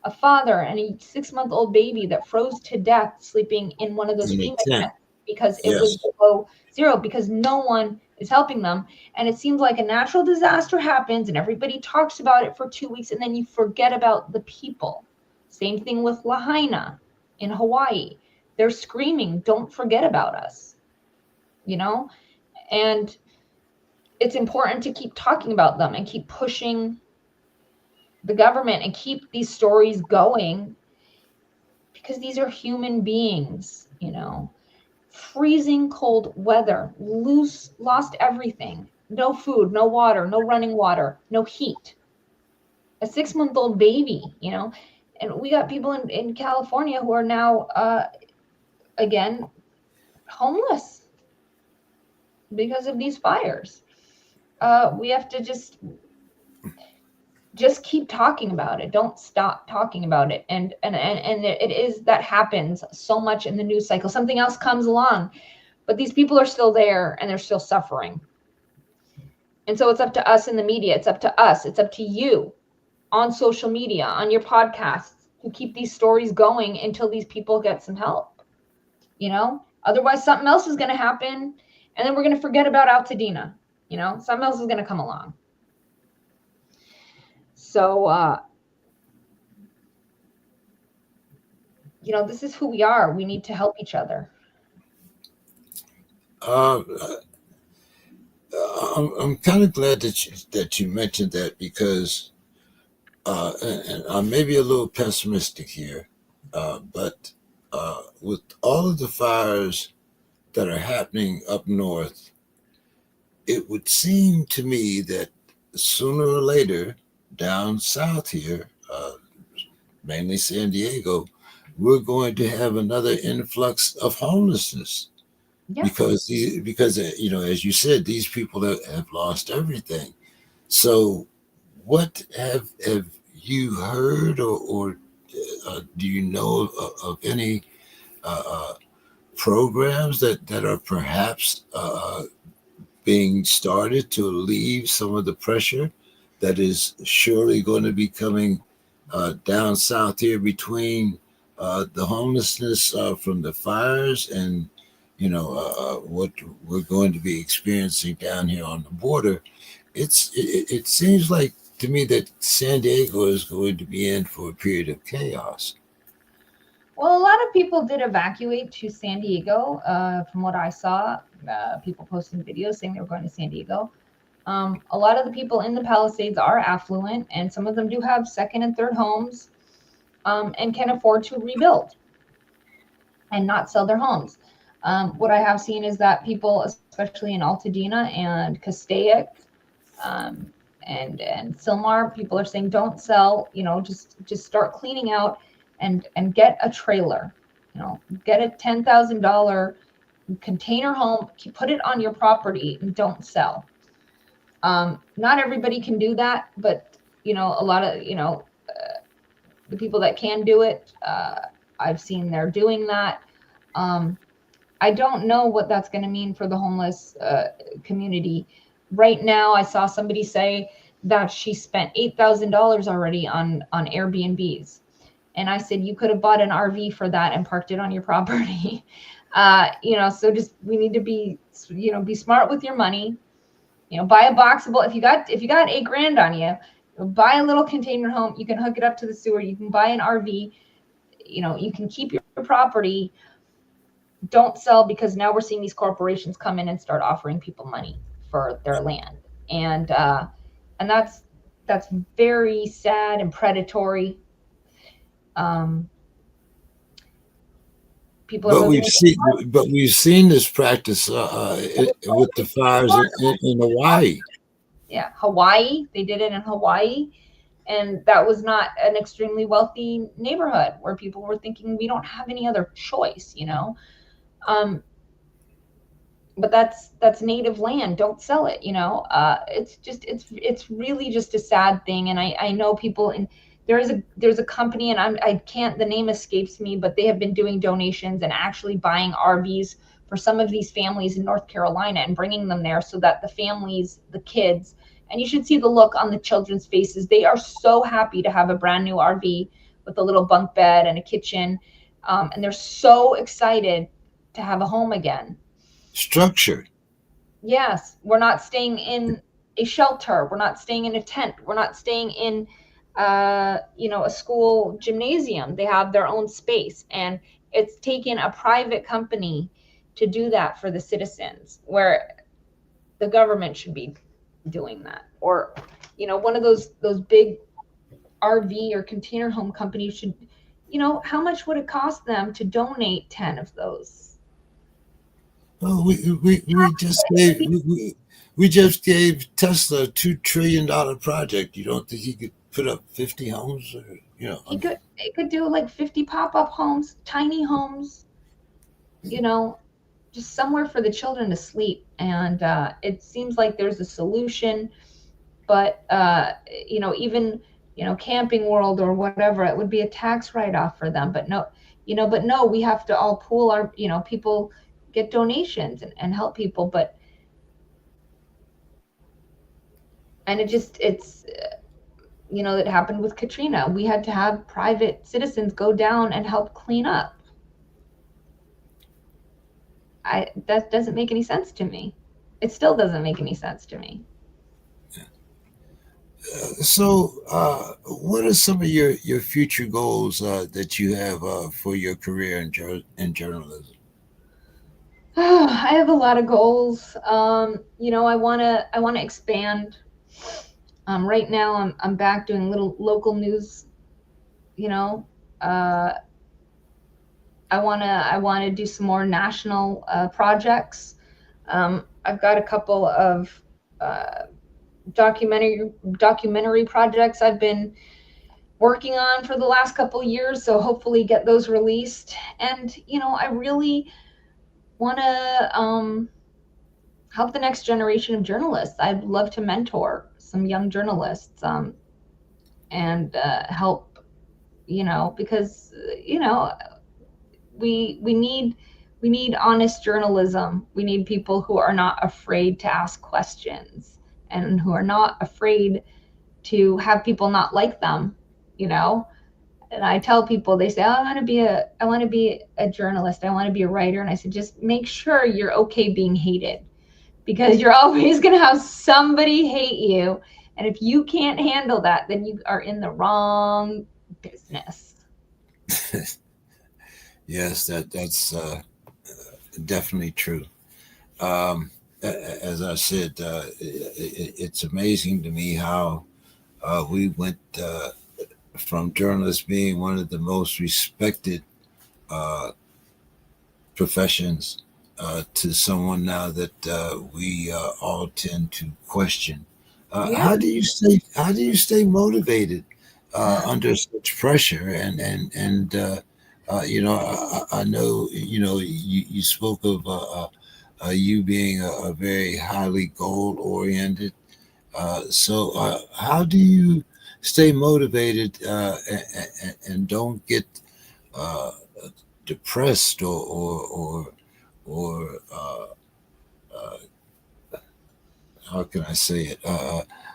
a father, and a 6-month-old baby that froze to death sleeping in one of those In a FEMA tent, tents because it was yes, below zero, because no one is helping them. And it seems like a natural disaster happens and everybody talks about it for 2 weeks and then you forget about the people. Same thing with Lahaina in Hawaii. They're screaming, don't forget about us, you know? And it's important to keep talking about them and keep pushing the government and keep these stories going, because these are human beings, freezing cold weather, lost everything, no food, no water, no running water, no heat, a 6-month-old baby, and we got people in California who are now again homeless because of these fires. We have to just keep talking about it, don't stop talking about it. And it is that happens so much in the news cycle, something else comes along, but these people are still there and they're still suffering. And so it's up to us in the media, it's up to us, it's up to you on social media, on your podcasts, to keep these stories going until these people get some help. Otherwise something else is going to happen, and then we're going to forget about Altadena. Something else is going to come along. So this is who we are. We need to help each other. uh, I'm kind of glad that you mentioned that because and I may be a little pessimistic here, but with all of the fires that are happening up north, it would seem to me that sooner or later, down south here, mainly San Diego, we're going to have another influx of homelessness Yeah. because as you said, these people have lost everything. So, what have you heard, or do you know of any uh, uh, programs that are perhaps being started to relieve some of the pressure that is surely going to be coming down south here between the homelessness from the fires and what we're going to be experiencing down here on the border, it seems like to me that San Diego is going to be in for a period of chaos. Well, a lot of people did evacuate to San Diego. From what I saw, people posting videos saying they were going to San Diego. A lot of the people in the Palisades are affluent, and some of them do have second and third homes, and can afford to rebuild and not sell their homes. What I have seen is that people, especially in Altadena and Castaic, um, and Silmar, people are saying don't sell. Just start cleaning out and get a trailer. Get a $10,000 container home, put it on your property, and don't sell. Not everybody can do that, but a lot of the people that can do it, I've seen they're doing that. I don't know what that's going to mean for the homeless community. Right now, I saw somebody say that she spent $8,000 already on Airbnbs. And I said, you could have bought an RV for that and parked it on your property. So just, we need to be smart with your money. Buy a boxable. If you got $8,000 on you, buy a little container home. You can hook it up to the sewer. You can buy an RV. You can keep your property. Don't sell, because now we're seeing these corporations come in and start offering people money for their land, and that's very sad and predatory. People are moving. But we've seen this practice with the fires in Hawaii. Yeah, Hawaii. They did it in Hawaii, and that was not an extremely wealthy neighborhood where people were thinking we don't have any other choice. But that's native land. Don't sell it. It's really just a sad thing. And I know people, and there's a company, and I can't, the name escapes me, but they have been doing donations and actually buying RVs for some of these families in North Carolina and bringing them there so that the families, the kids, and you should see the look on the children's faces. They are so happy to have a brand new RV with a little bunk bed and a kitchen. And they're so excited to have a home again. Structured. Yes, we're not staying in a shelter. We're not staying in a tent. We're not staying in, a school gymnasium. They have their own space, and it's taken a private company to do that for the citizens, where the government should be doing that. Or, one of those big RV or container home companies should, how much would it cost them to donate 10 of those? Well, we just gave Tesla a $2 trillion project. You don't think he could put up 50 homes? It could do like 50 pop-up homes, tiny homes, just somewhere for the children to sleep. And it seems like there's a solution, but even Camping World or whatever, it would be a tax write-off for them. But no, we have to all pool our, people get donations and help people. But and it happened with Katrina. We had to have private citizens go down and help clean up. That doesn't make any sense to me. It still doesn't make any sense to me. So, what are some of your future goals that you have for your career in journalism? I have a lot of goals. I wanna expand. Right now, I'm back doing little local news. Uh, I wanna do some more national projects. I've got a couple of documentary projects I've been working on for the last couple of years, so hopefully get those released. And I really want to help the next generation of journalists. I'd love to mentor some young journalists, and help, because we need honest journalism. We need people who are not afraid to ask questions and who are not afraid to have people not like them, And I tell people, they say, oh, I want to be a journalist. I want to be a writer. And I said, just make sure you're okay being hated, because you're always going to have somebody hate you. And if you can't handle that, then you are in the wrong business. Yes, that's definitely true. Um, as I said, it's amazing to me how we went from journalists being one of the most respected uh, professions to someone now that we all tend to question. Yeah. How do you stay motivated under such pressure? You know, I know you know you spoke of you being a very highly goal oriented. How do you stay motivated and don't get uh, depressed or uh, how can I say it?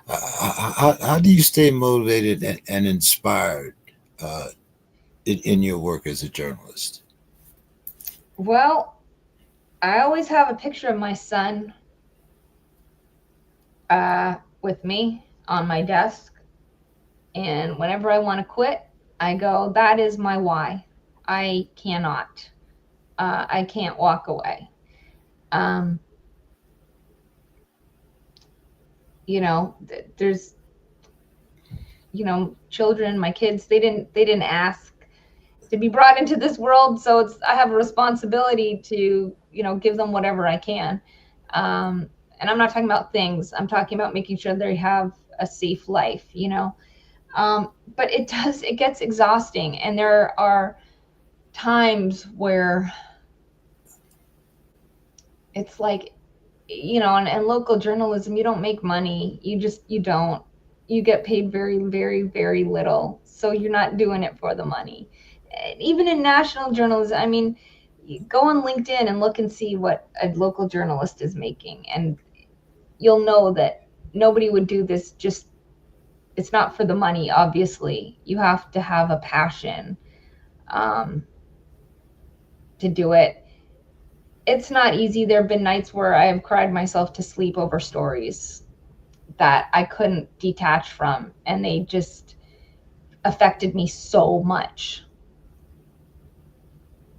How do you stay motivated and inspired uh, in your work as a journalist? Well, I always have a picture of my son uh, with me on my desk. And whenever I want to quit, I go, that is my why. I cannot. I can't walk away. Um, there's, children, my kids, they didn't ask to be brought into this world. So I have a responsibility to, give them whatever I can. Um, and I'm not talking about things. I'm talking about making sure they have a safe life. But it gets exhausting. And there are times where it's like, and local journalism, you don't make money. You don't. You get paid very, very, very little. So you're not doing it for the money. Even in national journalism, I mean, go on LinkedIn and look and see what a local journalist is making. And you'll know that nobody would do this just, it's not for the money, obviously. You have to have a passion um, to do it. It's not easy. There have been nights where I have cried myself to sleep over stories that I couldn't detach from, and they just affected me so much.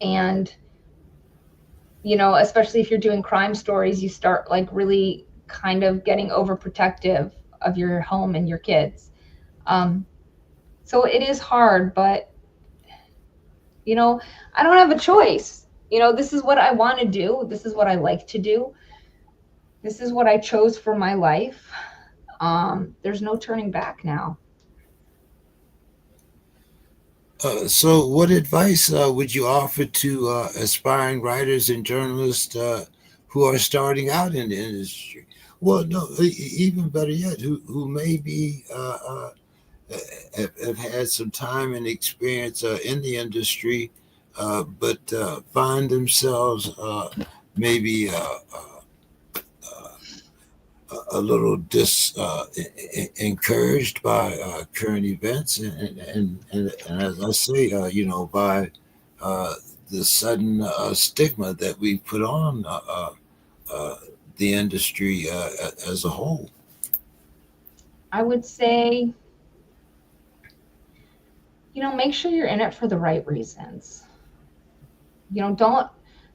And, especially if you're doing crime stories, you start like really kind of getting overprotective of your home and your kids. Um, so it is hard, but, you know, I don't have a choice. This is what I want to do. This is what I like to do. This is what I chose for my life. There's no turning back now. What advice would you offer to aspiring writers and journalists who are starting out in the industry? Well, no, even better yet, who may be have had some time and experience in the industry, but find themselves maybe a little encouraged by current events and as I say, by uh, the sudden stigma that we put on uh, the industry as a whole. I would say, make sure you're in it for the right reasons. Don't.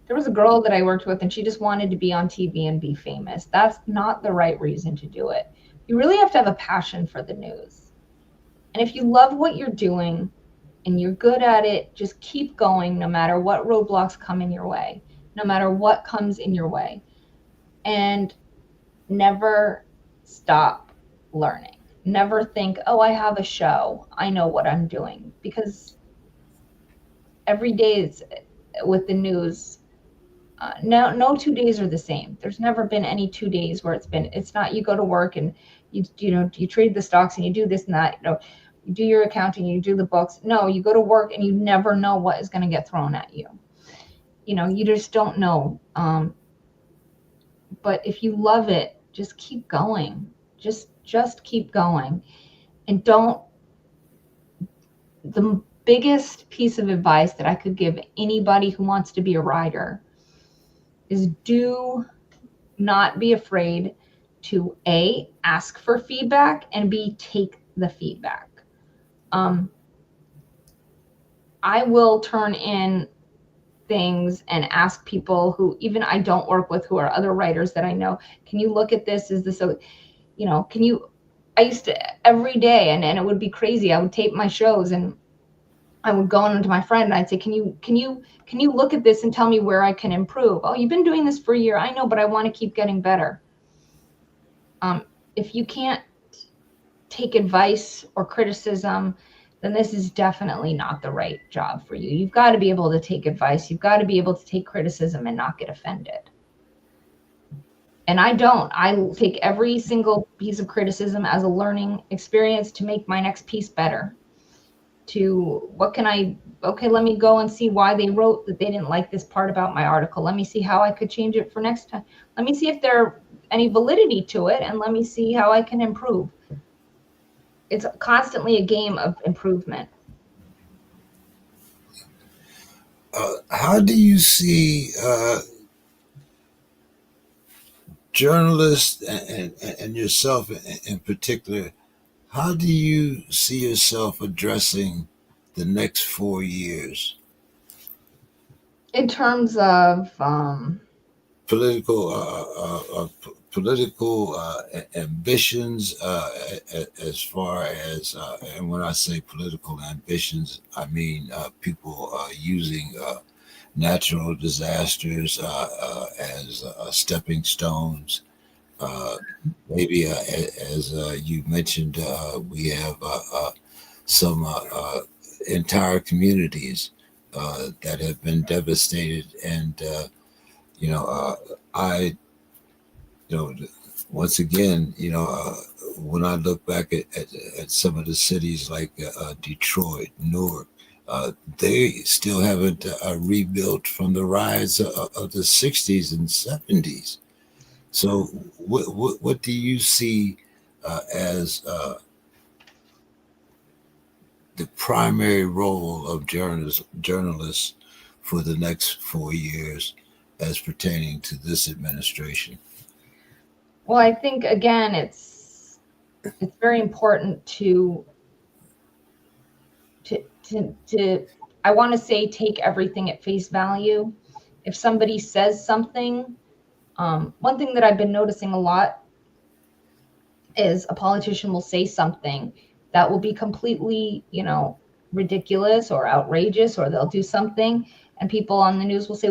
There was a girl that I worked with, and she just wanted to be on TV and be famous. That's not the right reason to do it. You really have to have a passion for the news. And if you love what you're doing and you're good at it, just keep going no matter what roadblocks come in your way, no matter what comes in your way. And never stop learning. Never think, oh, I have a show. I know what I'm doing. Because every day is with the news. No 2 days are the same. There's never been any 2 days where it's not, you go to work and you trade the stocks and you do this and that, you do your accounting, you do the books. No, you go to work and you never know what is going to get thrown at you. You just don't know. But if you love it, just keep going. Just keep going. And don't, the biggest piece of advice that I could give anybody who wants to be a writer is do not be afraid to A, ask for feedback, and B, take the feedback. I will turn in things and ask people who even I don't work with, who are other writers that I know, can you look at this? Is this a, can you, I used to every day, and it would be crazy. I would tape my shows and I would go into my friend and I'd say, can you look at this and tell me where I can improve? Oh, you've been doing this for a year. I know, but I want to keep getting better. If you can't take advice or criticism, then this is definitely not the right job for you. You've got to be able to take advice. You've got to be able to take criticism and not get offended. And I don't. I take every single piece of criticism as a learning experience to make my next piece better. Let me go and see why they wrote that they didn't like this part about my article. Let me see how I could change it for next time. Let me see if there's any validity to it, and let me see how I can improve. It's constantly a game of improvement. How do you see journalists and yourself in particular? How do you see yourself addressing the next 4 years? In terms of Political ambitions, as far as and when I say political ambitions, I mean people using natural disasters as stepping stones. Maybe as you mentioned, we have some entire communities that have been devastated, and I, once again, when I look back at some of the cities like Detroit, Newark, they still haven't rebuilt from the rise of the 60s and 70s. So, what do you see as the primary role of journalists for the next 4 years as pertaining to this administration? Well, I think again, it's very important to I want to say take everything at face value. If somebody says something, one thing that I've been noticing a lot is a politician will say something that will be completely, ridiculous or outrageous, or they'll do something, and people on the news will say,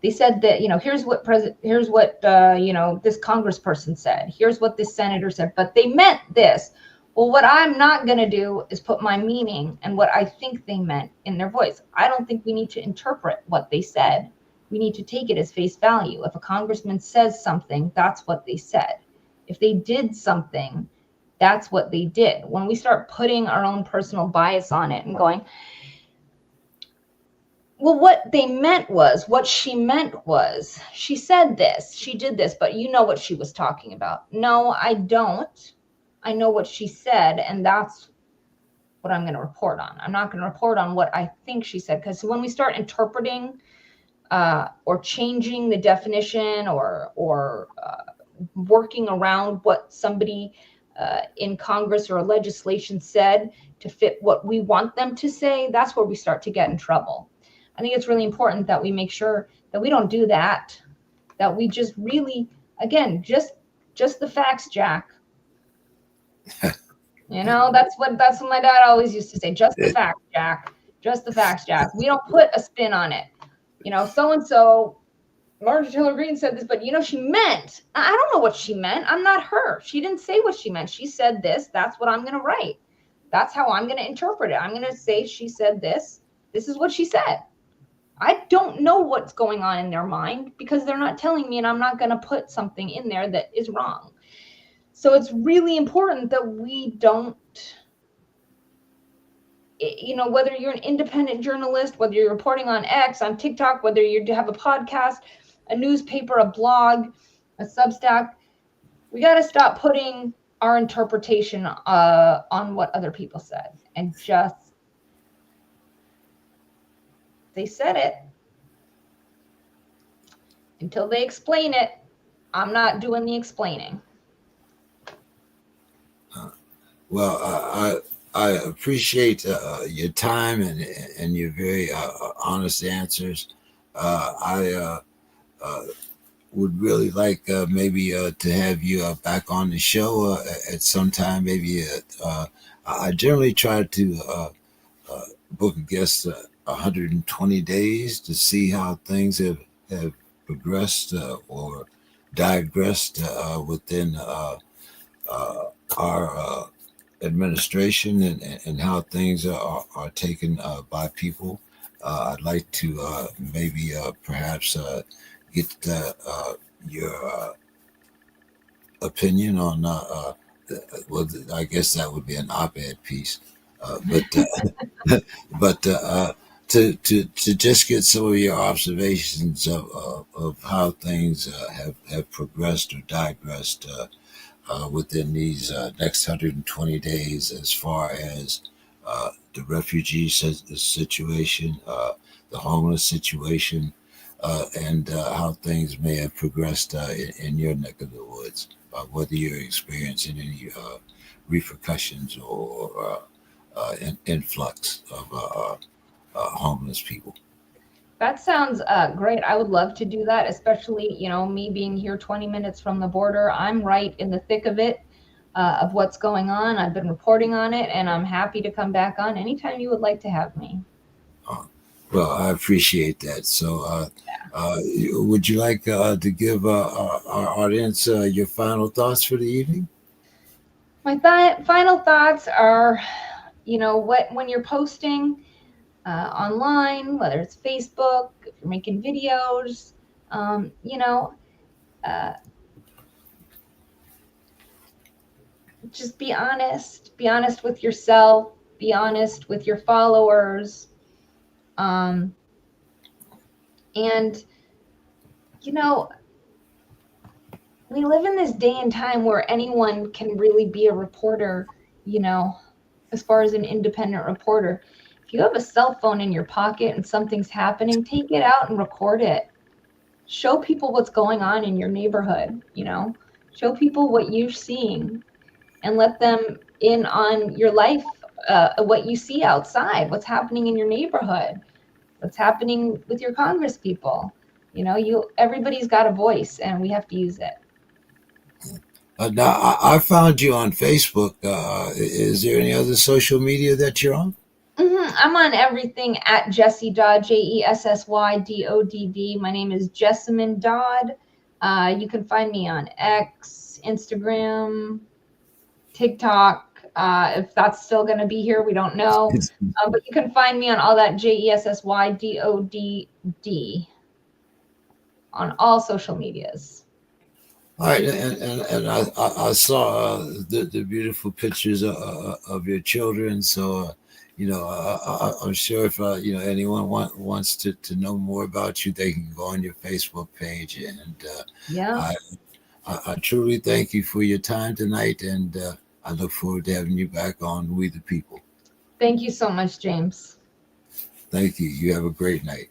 they said that, here's what this congressperson said, here's what this senator said, but they meant this. Well, what I'm not going to do is put my meaning and what I think they meant in their voice. I don't think we need to interpret what they said. We need to take it as face value. If a congressman says something, that's what they said. If they did something, that's what they did. When we start putting our own personal bias on it and going, well, what she meant was, she said this, she did this, but you know what she was talking about. No, I don't. I know what she said, and that's what I'm going to report on. I'm not going to report on what I think she said, because when we start interpreting or changing the definition or working around what somebody in Congress or legislation said to fit what we want them to say, that's where we start to get in trouble. I think it's really important that we make sure that we don't do that, that we just really, again, just the facts, Jack. That's what my dad always used to say, just the facts, Jack. Just the facts, Jack. We don't put a spin on it. So-and-so, Marjorie Taylor Greene said this, but she meant, I don't know what she meant. I'm not her. She didn't say what she meant. She said this. That's what I'm going to write. That's how I'm going to interpret it. I'm going to say she said this. This is what she said. I don't know what's going on in their mind because they're not telling me, and I'm not going to put something in there that is wrong. So it's really important that we don't, whether you're an independent journalist, whether you're reporting on X, on TikTok, whether you have a podcast, a newspaper, a blog, a Substack, we got to stop putting our interpretation on what other people said and just They said it. Until they explain it, I'm not doing the explaining. Well, I appreciate your time and your very honest answers. I uh, would really like maybe to have you back on the show at some time. Maybe I generally try to book a guest 120 days to see how things have progressed or digressed within uh, our administration and how things are taken by people. I'd like to maybe perhaps get your opinion on, well, I guess that would be an op-ed piece, but to just get some of your observations of how things have progressed or digressed within these next 120 days as far as the refugee situation, the homeless situation, and how things may have progressed in your neck of the woods, whether you're experiencing any repercussions or influx of homeless people. That sounds great. I would love to do that, especially, me being here 20 minutes from the border. I'm right in the thick of it, of what's going on. I've been reporting on it, and I'm happy to come back on anytime you would like to have me. Uh, well, I appreciate that. So, would you like to give our audience your final thoughts for the evening? My final thoughts are, when you're posting online, whether it's Facebook, if you're making videos, um, you know, uh, just be honest. Be honest with yourself. Be honest with your followers. Um, and, you know, we live in this day and time where anyone can really be a reporter, you know, as far as an independent reporter. If you have a cell phone in your pocket and something's happening, take it out and record it. Show people what's going on in your neighborhood, show people what you're seeing and let them in on your life, what you see outside, what's happening in your neighborhood, what's happening with your congress people. Everybody's got a voice and we have to use it. Now, I found you on Facebook. Is there any other social media that you're on? I'm on everything at Jessie Dodd, JESSYDODD. My name is Jessamyn Dodd. You can find me on X, Instagram, TikTok. If that's still going to be here, we don't know. But you can find me on all that, JESSYDODD, on all social medias. All right, and I saw the beautiful pictures of your children. So, I'm sure if anyone wants to know more about you, they can go on your Facebook page. And Yeah. I, I truly thank you for your time tonight, and I look forward to having you back on We the People. Thank you so much, James. Thank you. You have a great night.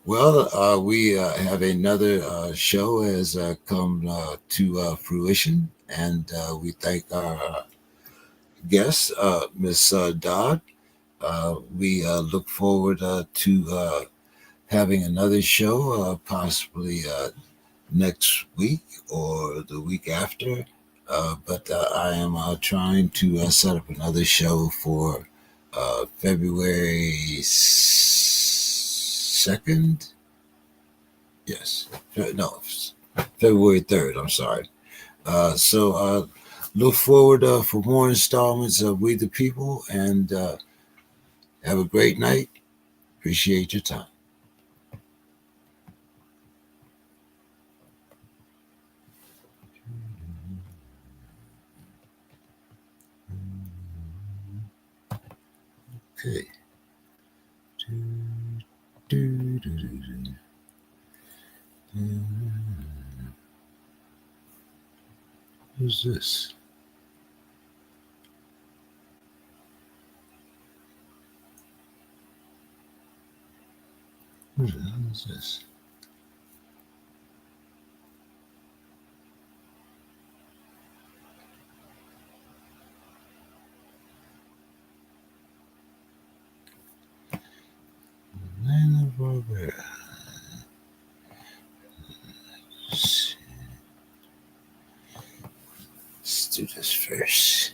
Well, we have another show has come to fruition, and we thank our guest, Miss Dodd. We look forward to having another show, possibly next week or the week after. But I am trying to set up another show for February 2nd. Yes. No, February 3rd. I'm sorry. So look forward for more installments of We the People, and have a great night. Appreciate your time. Okay. Who's this? What is this? Hanna-Barbera. Let's do this first.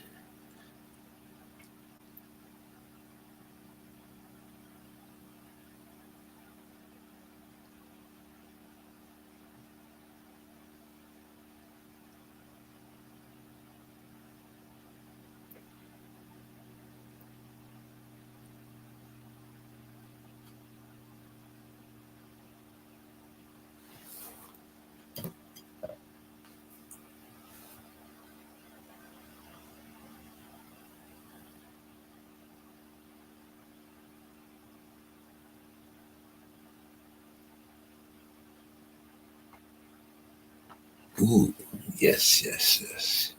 Ooh, yes, yes, yes.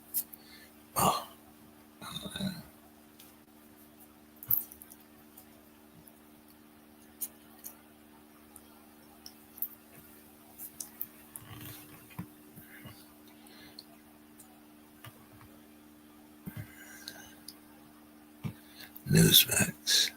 Oh, Newsmax.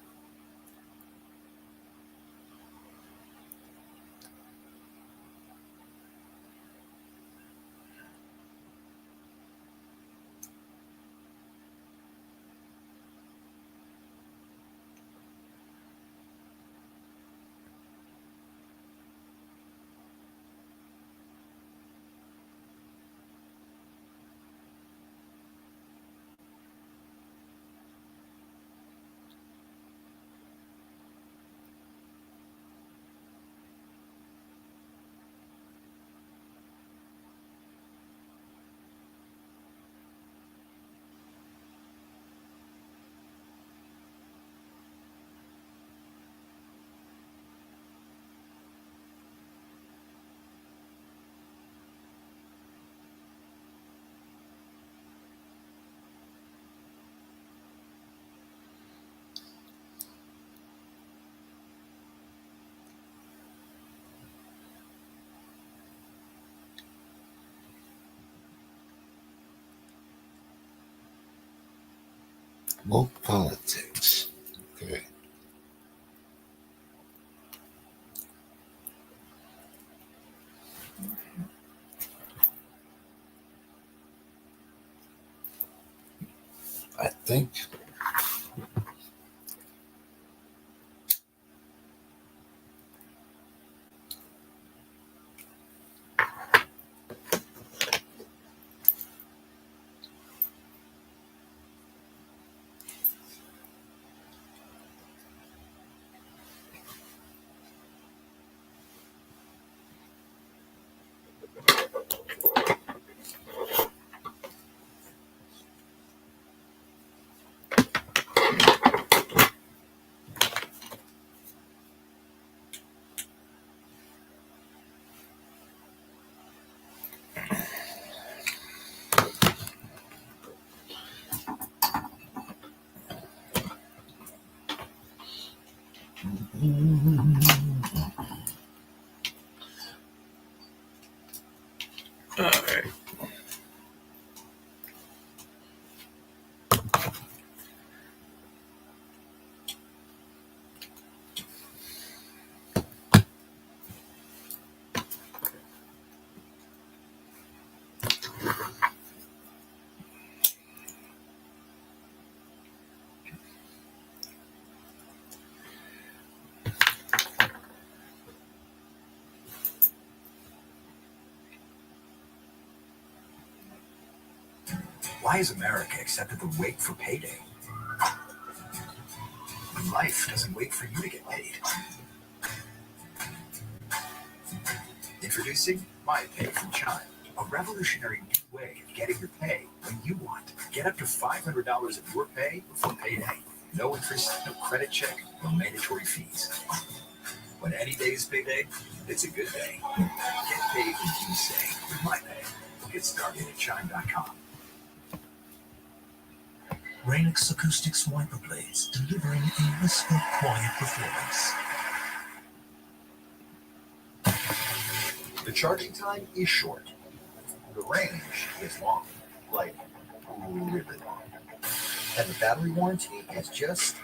Woke politics. Okay. I think all right. Why has America accepted the wait for payday? When life doesn't wait for you to get paid. Introducing My Pay from Chime, a revolutionary new way of getting your pay when you want. Get up to $500 of your pay before payday. No interest, no credit check, no mandatory fees. When any day is payday, it's a good day. Get paid when you say with My Pay. Get started at chime.com. Rainix Acoustics wiper blades, delivering a blissful, quiet performance. The charging time is short. The range is long, like really long. And the battery warranty is just